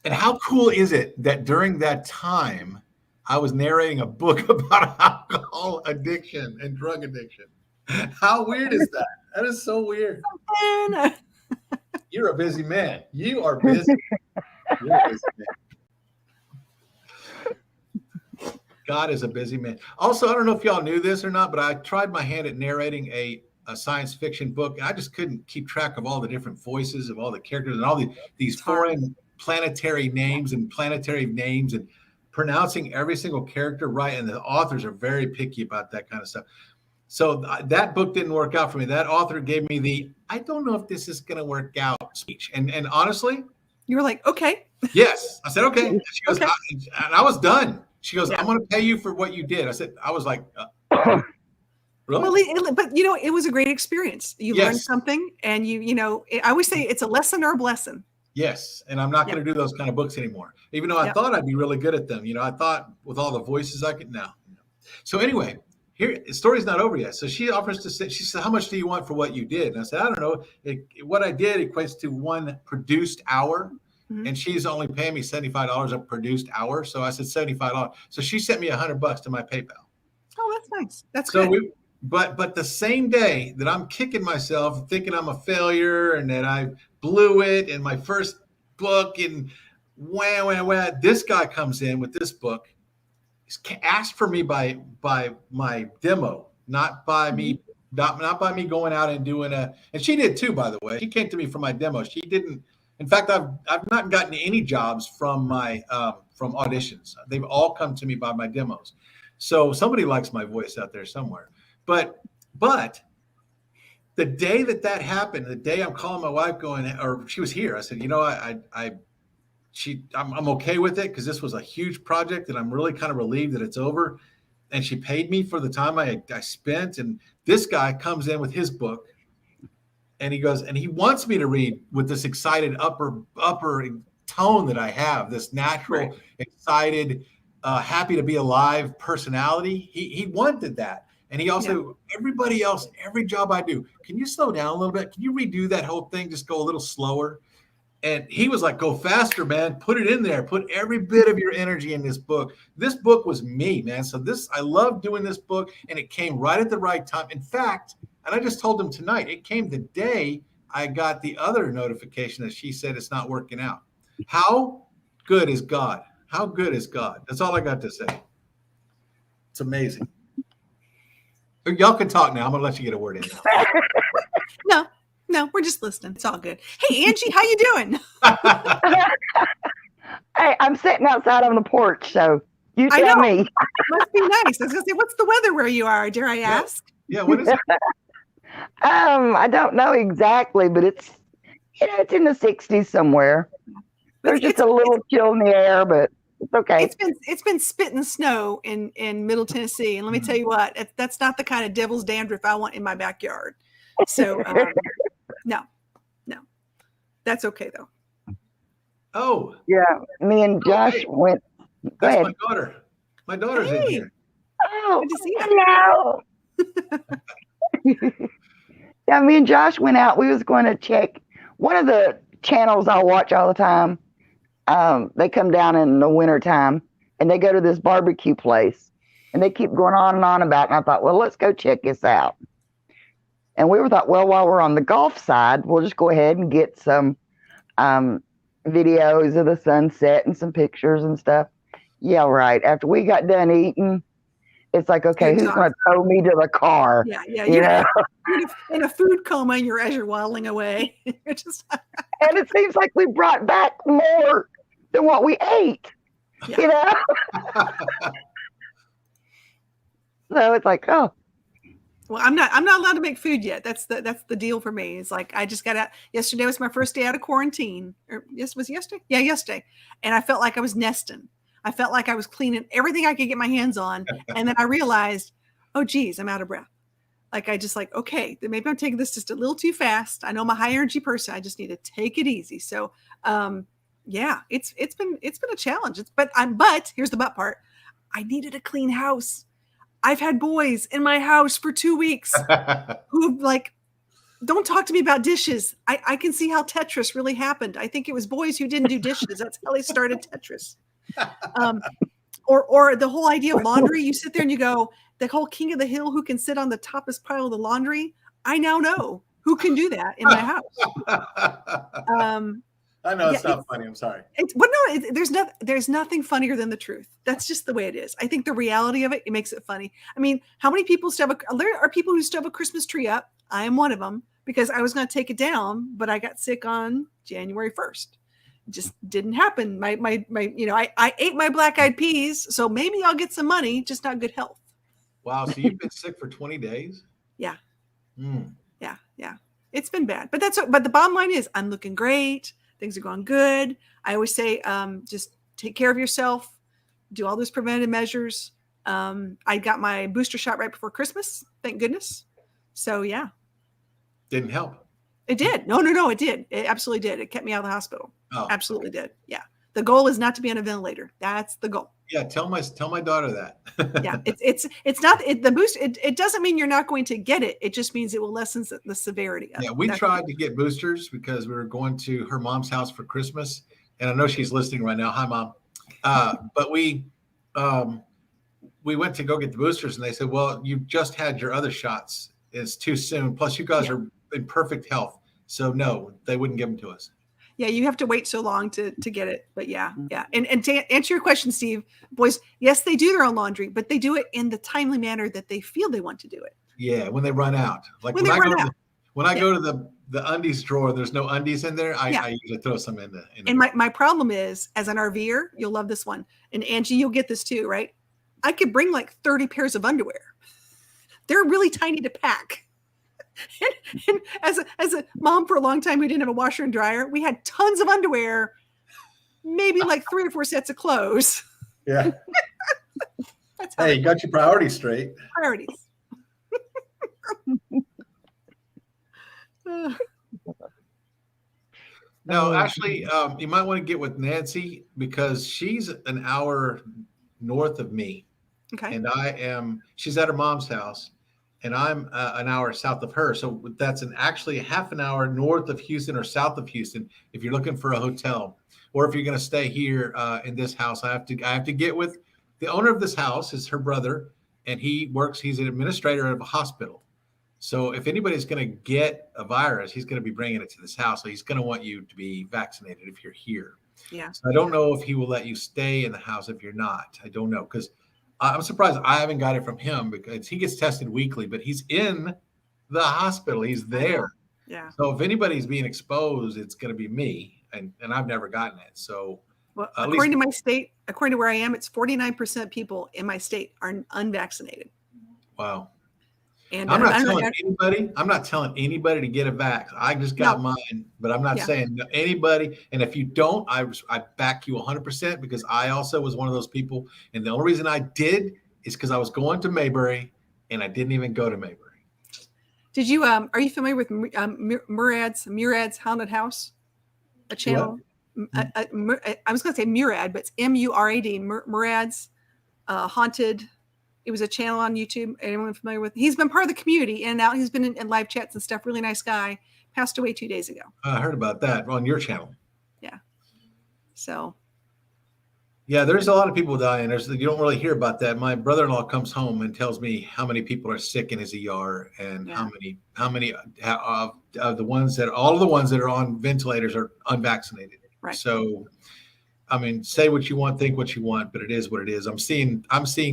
And how cool is it that during that time, I was narrating a book about alcohol addiction and drug addiction? How weird is that? That is so weird. You're a busy man. You are busy. You're a busy man. God is a busy man. Also, I don't know if y'all knew this or not, but I tried my hand at narrating a science fiction book, and I just couldn't keep track of all the different voices of all the characters and all these foreign planetary names and pronouncing every single character right. And the authors are very picky about that kind of stuff. So that book didn't work out for me. That author gave me I don't know if this is going to work out speech. And honestly, you were like, okay. Yes. I said, okay. And she goes, okay. And I was done. She goes, I'm going to pay you for what you did. I was like, really? Well, but it was a great experience. You learned something, and I always say it's a lesson or a blessing. Yes. And I'm not going to do those kind of books anymore, even though I thought I'd be really good at them. I thought with all the voices I could now. So anyway, here, the story's not over yet. So she offers to say, she said, how much do you want for what you did? And I said, I don't know. What I did equates to one produced hour. Mhm. And she's only paying me $75 a produced hour. So I said $75. So she sent me $100 to my PayPal. Oh, that's nice. That's So good. but the same day that I'm kicking myself, thinking I'm a failure and that I blew it in my first book and wah, this guy comes in with this book. He's asked for me by my demo, not by me, not by me going out and doing and she did too, by the way. She came to me for my demo. She didn't. In fact, I've not gotten any jobs from my from auditions. They've all come to me by my demos. So somebody likes my voice out there somewhere. But the day that happened, the day I'm calling my wife going, or she was here, I said, I'm okay with it because this was a huge project and I'm really kind of relieved that it's over. And she paid me for the time I spent. And this guy comes in with his book and he goes, and he wants me to read with this excited upper tone that I have, this natural, excited, happy to be alive personality. He wanted that. And he also, everybody else, every job I do, can you slow down a little bit? Can you redo that whole thing? Just go a little slower. And he was like, go faster, man. Put it in there. Put every bit of your energy in this book. This book was me, man. So I love doing this book, and it came right at the right time. In fact, and I just told him tonight, it came the day I got the other notification that she said it's not working out. How good is God? How good is God? That's all I got to say. It's amazing. Y'all can talk now. I'm going to let you get a word in. No, we're just listening. It's all good. Hey, Angie, how you doing? Hey, I'm sitting outside on the porch, so you tell me. Must be nice. I was going to say, what's the weather where you are? Dare I ask? Yeah, what is it? I don't know exactly, but it's it's in the 60s somewhere. There's just a little chill in the air, but it's okay. It's been spitting snow in Middle Tennessee, and let me tell you what, that's not the kind of devil's dandruff I want in my backyard. So no, that's okay though. Oh yeah, me and Josh went. That's my daughter. My daughter's in here. Oh, good to see you. Hello. Yeah, me and Josh went out. We was going to check one of the channels I watch all the time. They come down in the wintertime and they go to this barbecue place and they keep going on and on about it. And I thought, well, let's go check this out. And we thought, well, while we're on the golf side, we'll just go ahead and get some videos of the sunset and some pictures and stuff. Yeah, right. After we got done eating, it's like, okay, who's going to tow me to the car? Yeah. You're in a food coma as you're waddling away. And it seems like we brought back more than what we ate. Yeah. So it's like, oh. Well, I'm not allowed to make food yet. That's the deal for me. It's like I just got out. Yesterday was my first day out of quarantine. Was it yesterday? Yeah, yesterday. And I felt like I was nesting. I felt like I was cleaning everything I could get my hands on. And then I realized, oh, geez, I'm out of breath. Like, okay, then maybe I'm taking this just a little too fast. I know I'm a high energy person. I just need to take it easy. So, yeah, it's been a challenge. But here's the but part. I needed a clean house. I've had boys in my house for 2 weeks who don't talk to me about dishes. I can see how Tetris really happened. I think it was boys who didn't do dishes. That's how they started Tetris. Or the whole idea of laundry. You sit there and you go, the whole king of the hill who can sit on the toppest pile of the laundry. I now know who can do that in my house. I know it's not funny. I'm sorry. There's nothing funnier than the truth. That's just the way it is. I think the reality of it makes it funny. I mean, how many people there are people who still have a Christmas tree up. I am one of them because I was going to take it down, but I got sick on January 1st. It just didn't happen. I ate my black-eyed peas, so maybe I'll get some money, just not good health. Wow. So you've been sick for 20 days? Yeah. Yeah. It's been bad, but the bottom line is I'm looking great. Things are going good. I always say, just take care of yourself, do all those preventative measures. I got my booster shot right before Christmas. Thank goodness. So yeah. Didn't help. It did. No, it did. It absolutely did. It kept me out of the hospital. Oh. Absolutely did. Yeah. The goal is not to be on a ventilator. That's the goal. Yeah, tell my daughter that. Yeah, it's not the boost. It doesn't mean you're not going to get it. It just means it will lessen the severity of it. Yeah, we tried to get boosters because we were going to her mom's house for Christmas, and I know she's listening right now. Hi, Mom. But we went to go get the boosters, and they said, "Well, you just had your other shots. It's too soon. Plus, you guys are in perfect health, so no, they wouldn't give them to us." Yeah, you have to wait so long to get it. But yeah. And to answer your question, Steve, boys, yes, they do their own laundry, but they do it in the timely manner that they feel they want to do it. Yeah, when they run out. Like when I go to the undies drawer, there's no undies in there. I usually throw some in the. And my problem is, as an RVer, you'll love this one. And Angie, you'll get this too, right? I could bring like 30 pairs of underwear. They're really tiny to pack. And as a mom for a long time who didn't have a washer and dryer, we had tons of underwear, maybe like 3 or 4 sets of clothes. Yeah. Hey, you got your priorities straight. Priorities. No, actually, you might want to get with Nancy because she's an hour north of me. Okay. And she's at her mom's house. And I'm an hour south of her. So that's actually half an hour north of Houston or south of Houston if you're looking for a hotel. Or if you're going to stay here in this house, I have to get with the owner of this house is her brother, and he's an administrator of a hospital. So if anybody's going to get a virus, he's going to be bringing it to this house. So he's going to want you to be vaccinated if you're here. Yeah. So I don't know if he will let you stay in the house if you're not. I don't know because I'm surprised I haven't got it from him because he gets tested weekly, but he's in the hospital. He's there. Yeah. So if anybody's being exposed, it's going to be me, and I've never gotten it. So, well, according to my state, according to where I am, it's 49% people in my state are unvaccinated. Wow. And I'm not telling anybody to get a vax. I just got mine, but I'm not saying anybody. And if you don't, I back you 100% because I also was one of those people. And the only reason I did is because I was going to Mayberry, and I didn't even go to Mayberry. Did you? Are you familiar with Murad's Haunted House? A channel. I was going to say Murad, but it's MURAD. Murad's Haunted. It was a channel on YouTube. Anyone familiar with? He's been part of the community in and out. He's been in live chats and stuff. Really nice guy. Passed away 2 days ago. I heard about that on your channel. Yeah. So. Yeah, there's a lot of people dying. You don't really hear about that. My brother-in-law comes home and tells me how many people are sick in his ER and how many of the ones that all of the ones that are on ventilators are unvaccinated. Right. So. I mean, say what you want, think what you want, but it is what it is. I'm seeing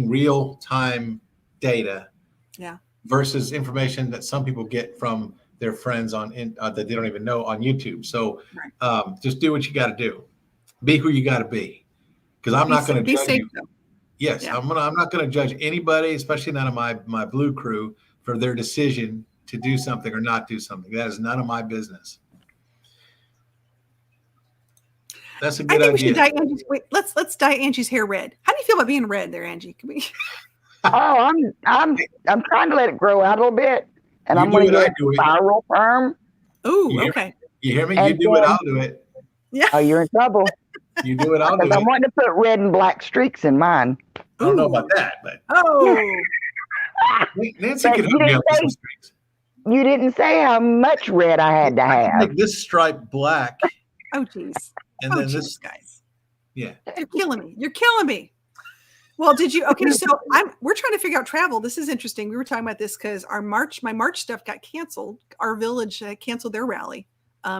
real time data, versus information that some people get from their friends that they don't even know on YouTube. So just do what you got to do, be who you got to be, because I'm not going to judge you. Yes, yeah. I'm not going to judge anybody, especially none of my blue crew, for their decision to do something or not do something. That is none of my business. That's a good idea. We should dye let's dye Angie's hair red. How do you feel about being red there, Angie? Can we? Oh, I'm trying to let it grow out a little bit, and I'm going to get spiral perm. Oh, okay. You hear me? You do it, I'll do it. Yeah. Oh, you're in trouble. You do it, I'll do it. I'm wanting to put red and black streaks in mine. I don't know about that, but Nancy can help me out with some streaks. You didn't say how much red I had to have. Make this stripe black. Oh, geez. And then this, guys. Yeah. You're killing me. You're killing me. Well, did you? Okay, so we're trying to figure out travel. This is interesting. We were talking about this because my March stuff got canceled. Our village canceled their rally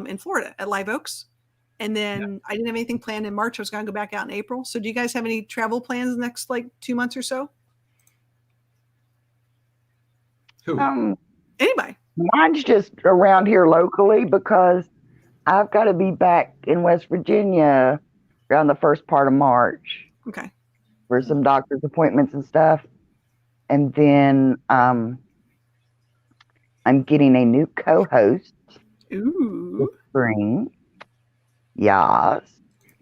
in Florida at Live Oaks. And then I didn't have anything planned in March. I was going to go back out in April. So do you guys have any travel plans in the next 2 months or so? Who? Anybody. Mine's just around here locally because I've got to be back in West Virginia around the first part of March. Okay. For some doctor's appointments and stuff. And then I'm getting a new co-host. Ooh. This spring. Yes.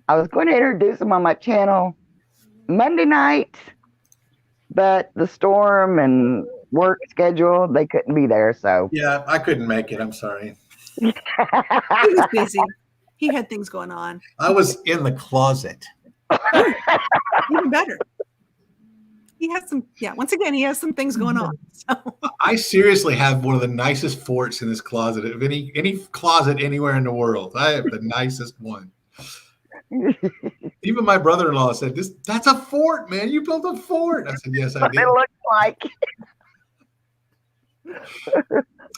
I was going to introduce him on my channel Monday night, but the storm and work schedule, they couldn't be there. So yeah, I couldn't make it. I'm sorry. He was busy. He had things going on. I was in the closet. Even better. He has some, once again, he has some things going on. So. I seriously have one of the nicest forts in this closet of any closet anywhere in the world. I have the nicest one. Even my brother-in-law said, that's a fort, man. You built a fort. I said, yes, I did. It looks like.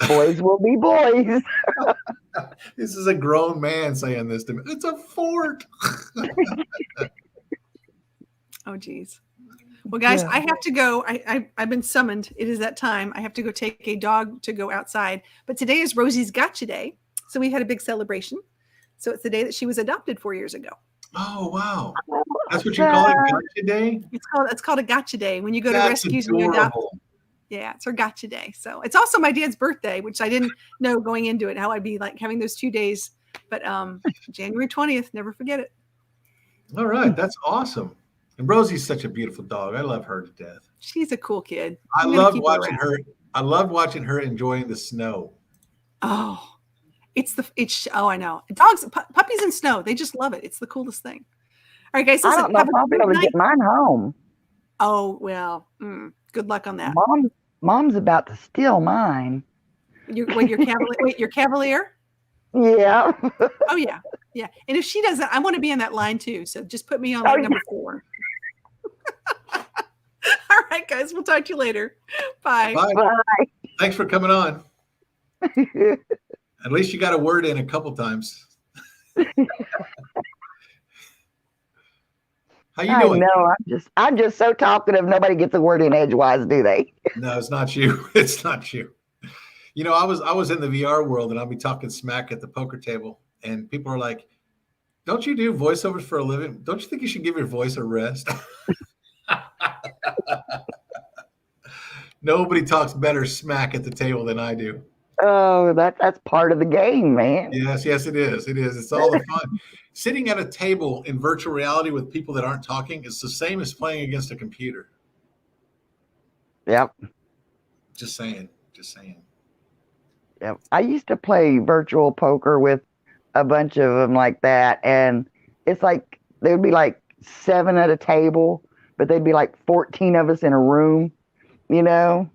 Boys will be boys. This is a grown man saying this to me. It's a fort. Oh, geez. Well, guys, I have to go. I've been summoned. It is that time. I have to go take a dog to go outside. But today is Rosie's Gotcha Day. So we had a big celebration. So it's the day that she was adopted 4 years ago. Oh, wow. That's what you call it, Gotcha Day? It's called a Gotcha Day. When you go That's to rescues and you adopt. adorable. Yeah, it's her Gotcha Day. So it's also my dad's birthday, which I didn't know going into it, how I'd be like having those 2 days. But January 20th, never forget it. All right. That's awesome. And Rosie's such a beautiful dog. I love her to death. She's a cool kid. I love watching her. I love watching her enjoying the snow. Oh, I know. Dogs, puppies in snow. They just love it. It's the coolest thing. All right, guys. I don't know if I'll be able to get mine home. Oh, well, good luck on that. Mom's about to steal mine. Your Cavalier? Yeah. Oh, yeah. Yeah. And if she does that, I want to be in that line too. So just put me on number 4. All right, guys. We'll talk to you later. Bye. Bye. Thanks for coming on. At least you got a word in a couple times. How you doing? No, I'm just so talkative. Nobody gets a word in edgewise, do they? No, it's not you. It's not you. You know, I was in the VR world and I'll be talking smack at the poker table, and people are like, "Don't you do voiceovers for a living? Don't you think you should give your voice a rest?" Nobody talks better smack at the table than I do. Oh, that's part of the game, man. Yes, it is. It is. It's all the fun. Sitting at a table in virtual reality with people that aren't talking is the same as playing against a computer. Yep. Just saying. Yep. I used to play virtual poker with a bunch of them like that, and it's like there'd be like 7 at a table, but they'd be like 14 of us in a room, you know,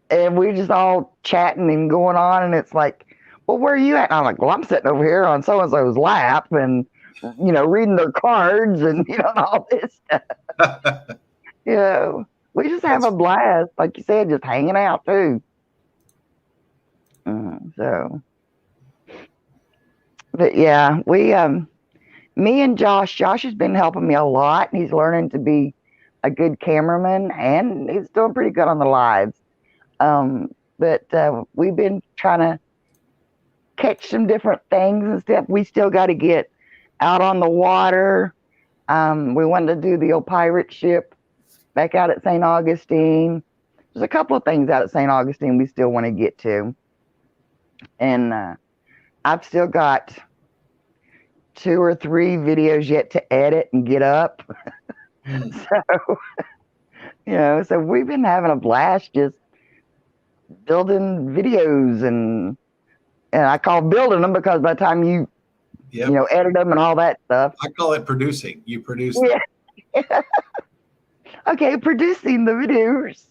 and we just all chatting and going on, and it's like, well, where are you at? And I'm like, well, I'm sitting over here on so-and-so's lap and, you know, reading their cards and, you know, all this stuff. You know, we just have a blast, like you said, just hanging out too. But yeah, we, me and Josh has been helping me a lot. He's learning to be a good cameraman, and he's doing pretty good on the lives. But we've been trying to catch some different things and stuff. We still got to get out on the water. We wanted to do the old pirate ship back out at St. Augustine. There's a couple of things out at St. Augustine we still want to get to. And I've still got 2 or 3 videos yet to edit and get up. So, you know, so we've been having a blast just building videos, and I call building them because by the time you know, edit them and all that stuff. I call it producing. You produce them. Okay, producing the videos.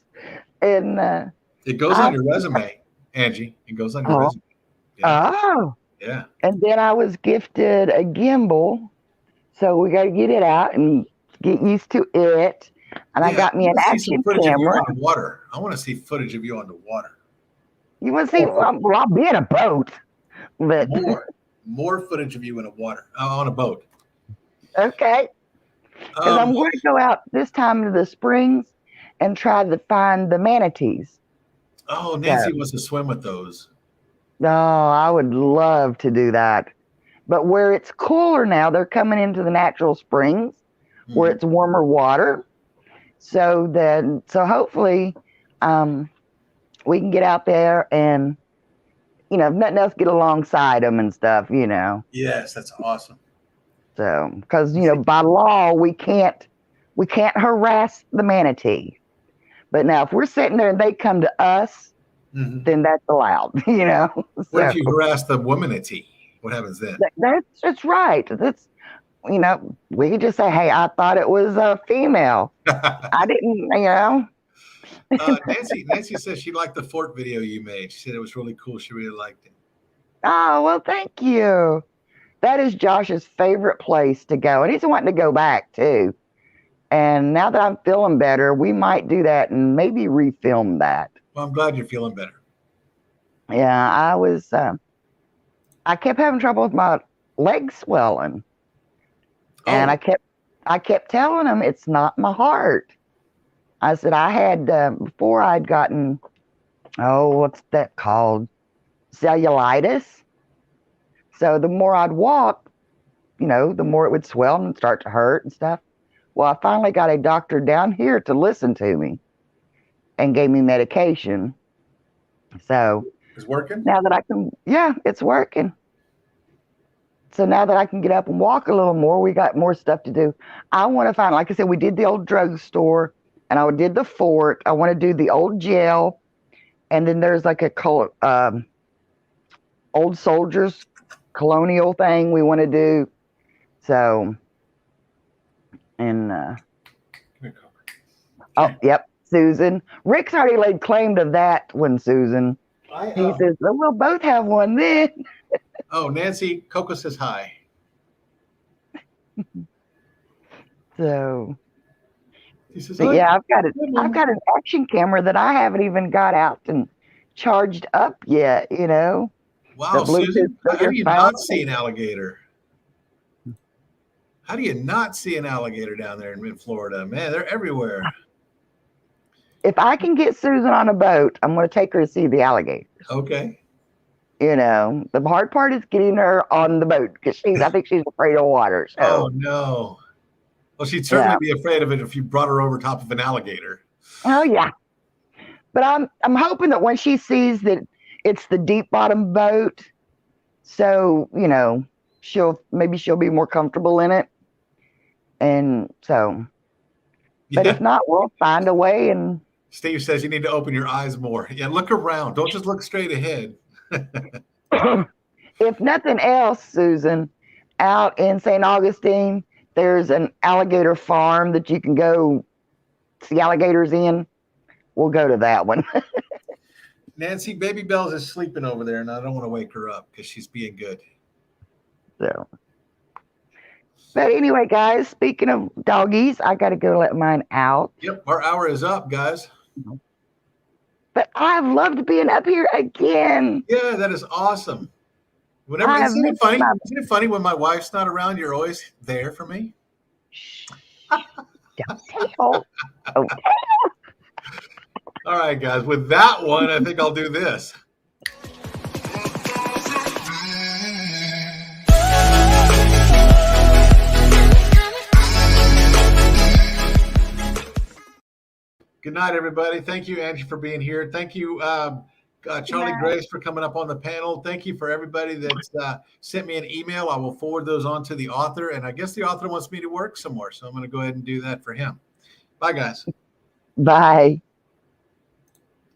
And it goes on your resume, Angie. It goes on your resume. Yeah. Oh. Yeah. And then I was gifted a gimbal, so we got to get it out and get used to it. And I got me an action camera. Water. I want to see footage of you on the water. You want to see? Well, I'll be in a boat. But more footage of you in on a boat. Okay. Because I'm going to go out this time to the springs and try to find the manatees. Oh, Nancy wants to swim with those. Oh, I would love to do that. But where it's cooler now, they're coming into the natural springs where it's warmer water. So hopefully we can get out there and, you know, if nothing else, get alongside them and stuff, you know. Yes, that's awesome. So, because, you know, by law, we can't harass the manatee. But now if we're sitting there and they come to us, then that's allowed, you know. What if you harass the womanatee? What happens then? That's right. That's, we could just say, hey, I thought it was a female. I didn't. Nancy says she liked the fort video you made. She said it was really cool. She really liked it. Oh, well, thank you. That is Josh's favorite place to go. And he's wanting to go back too. And now that I'm feeling better, we might do that and maybe refilm that. Well, I'm glad you're feeling better. Yeah, I kept having trouble with my leg swelling. And I kept telling him it's not my heart. I said I had, before I'd gotten, what's that called? Cellulitis. So the more I'd walk, the more it would swell and start to hurt and stuff. Well, I finally got a doctor down here to listen to me and gave me medication. So it's working? Now that I can, yeah, it's working. So now that I can get up and walk a little more, we got more stuff to do. I want to find, like I said, we did the old drugstore and I did the fort. I want to do the old jail. And then there's like a old soldiers colonial thing we want to do. So, and, yep, Susan. Rick's already laid claim to that one, Susan. He says, well, we'll both have one then. Oh, Nancy, Coco says hi. So, he says, yeah, I've got an action camera that I haven't even got out and charged up yet, Wow, Susan, how do you not see an alligator? How do you not see an alligator down there in Florida? Man, they're everywhere. If I can get Susan on a boat, I'm going to take her to see the alligators. Okay. The hard part is getting her on the boat because I think she's afraid of water. So. Oh, no. Well, she'd certainly be afraid of it if you brought her over top of an alligator. Oh, yeah. But I'm hoping that when she sees that it's the deep bottom boat, so, she'll be more comfortable in it. And so, but if not, we'll find a way. And Steve says you need to open your eyes more. Yeah, look around. Don't just look straight ahead. If nothing else, Susan, out in St. Augustine, there's an alligator farm that you can go see alligators in. We'll go to that one. Nancy, Baby Bells is sleeping over there, and I don't want to wake her up because she's being good. So, but anyway, guys, speaking of doggies, I got to go let mine out. Yep, our hour is up, guys. But I've loved being up here again. Yeah, that is awesome. Isn't it funny when my wife's not around, you're always there for me? Don't tell. All right, guys. With that one, I think I'll do this. Good night, everybody. Thank you, Angie, for being here. Thank you, Charlie Grace, for coming up on the panel. Thank you for everybody that sent me an email. I will forward those on to the author, and I guess the author wants me to work some more, so I'm going to go ahead and do that for him. Bye, guys. Bye.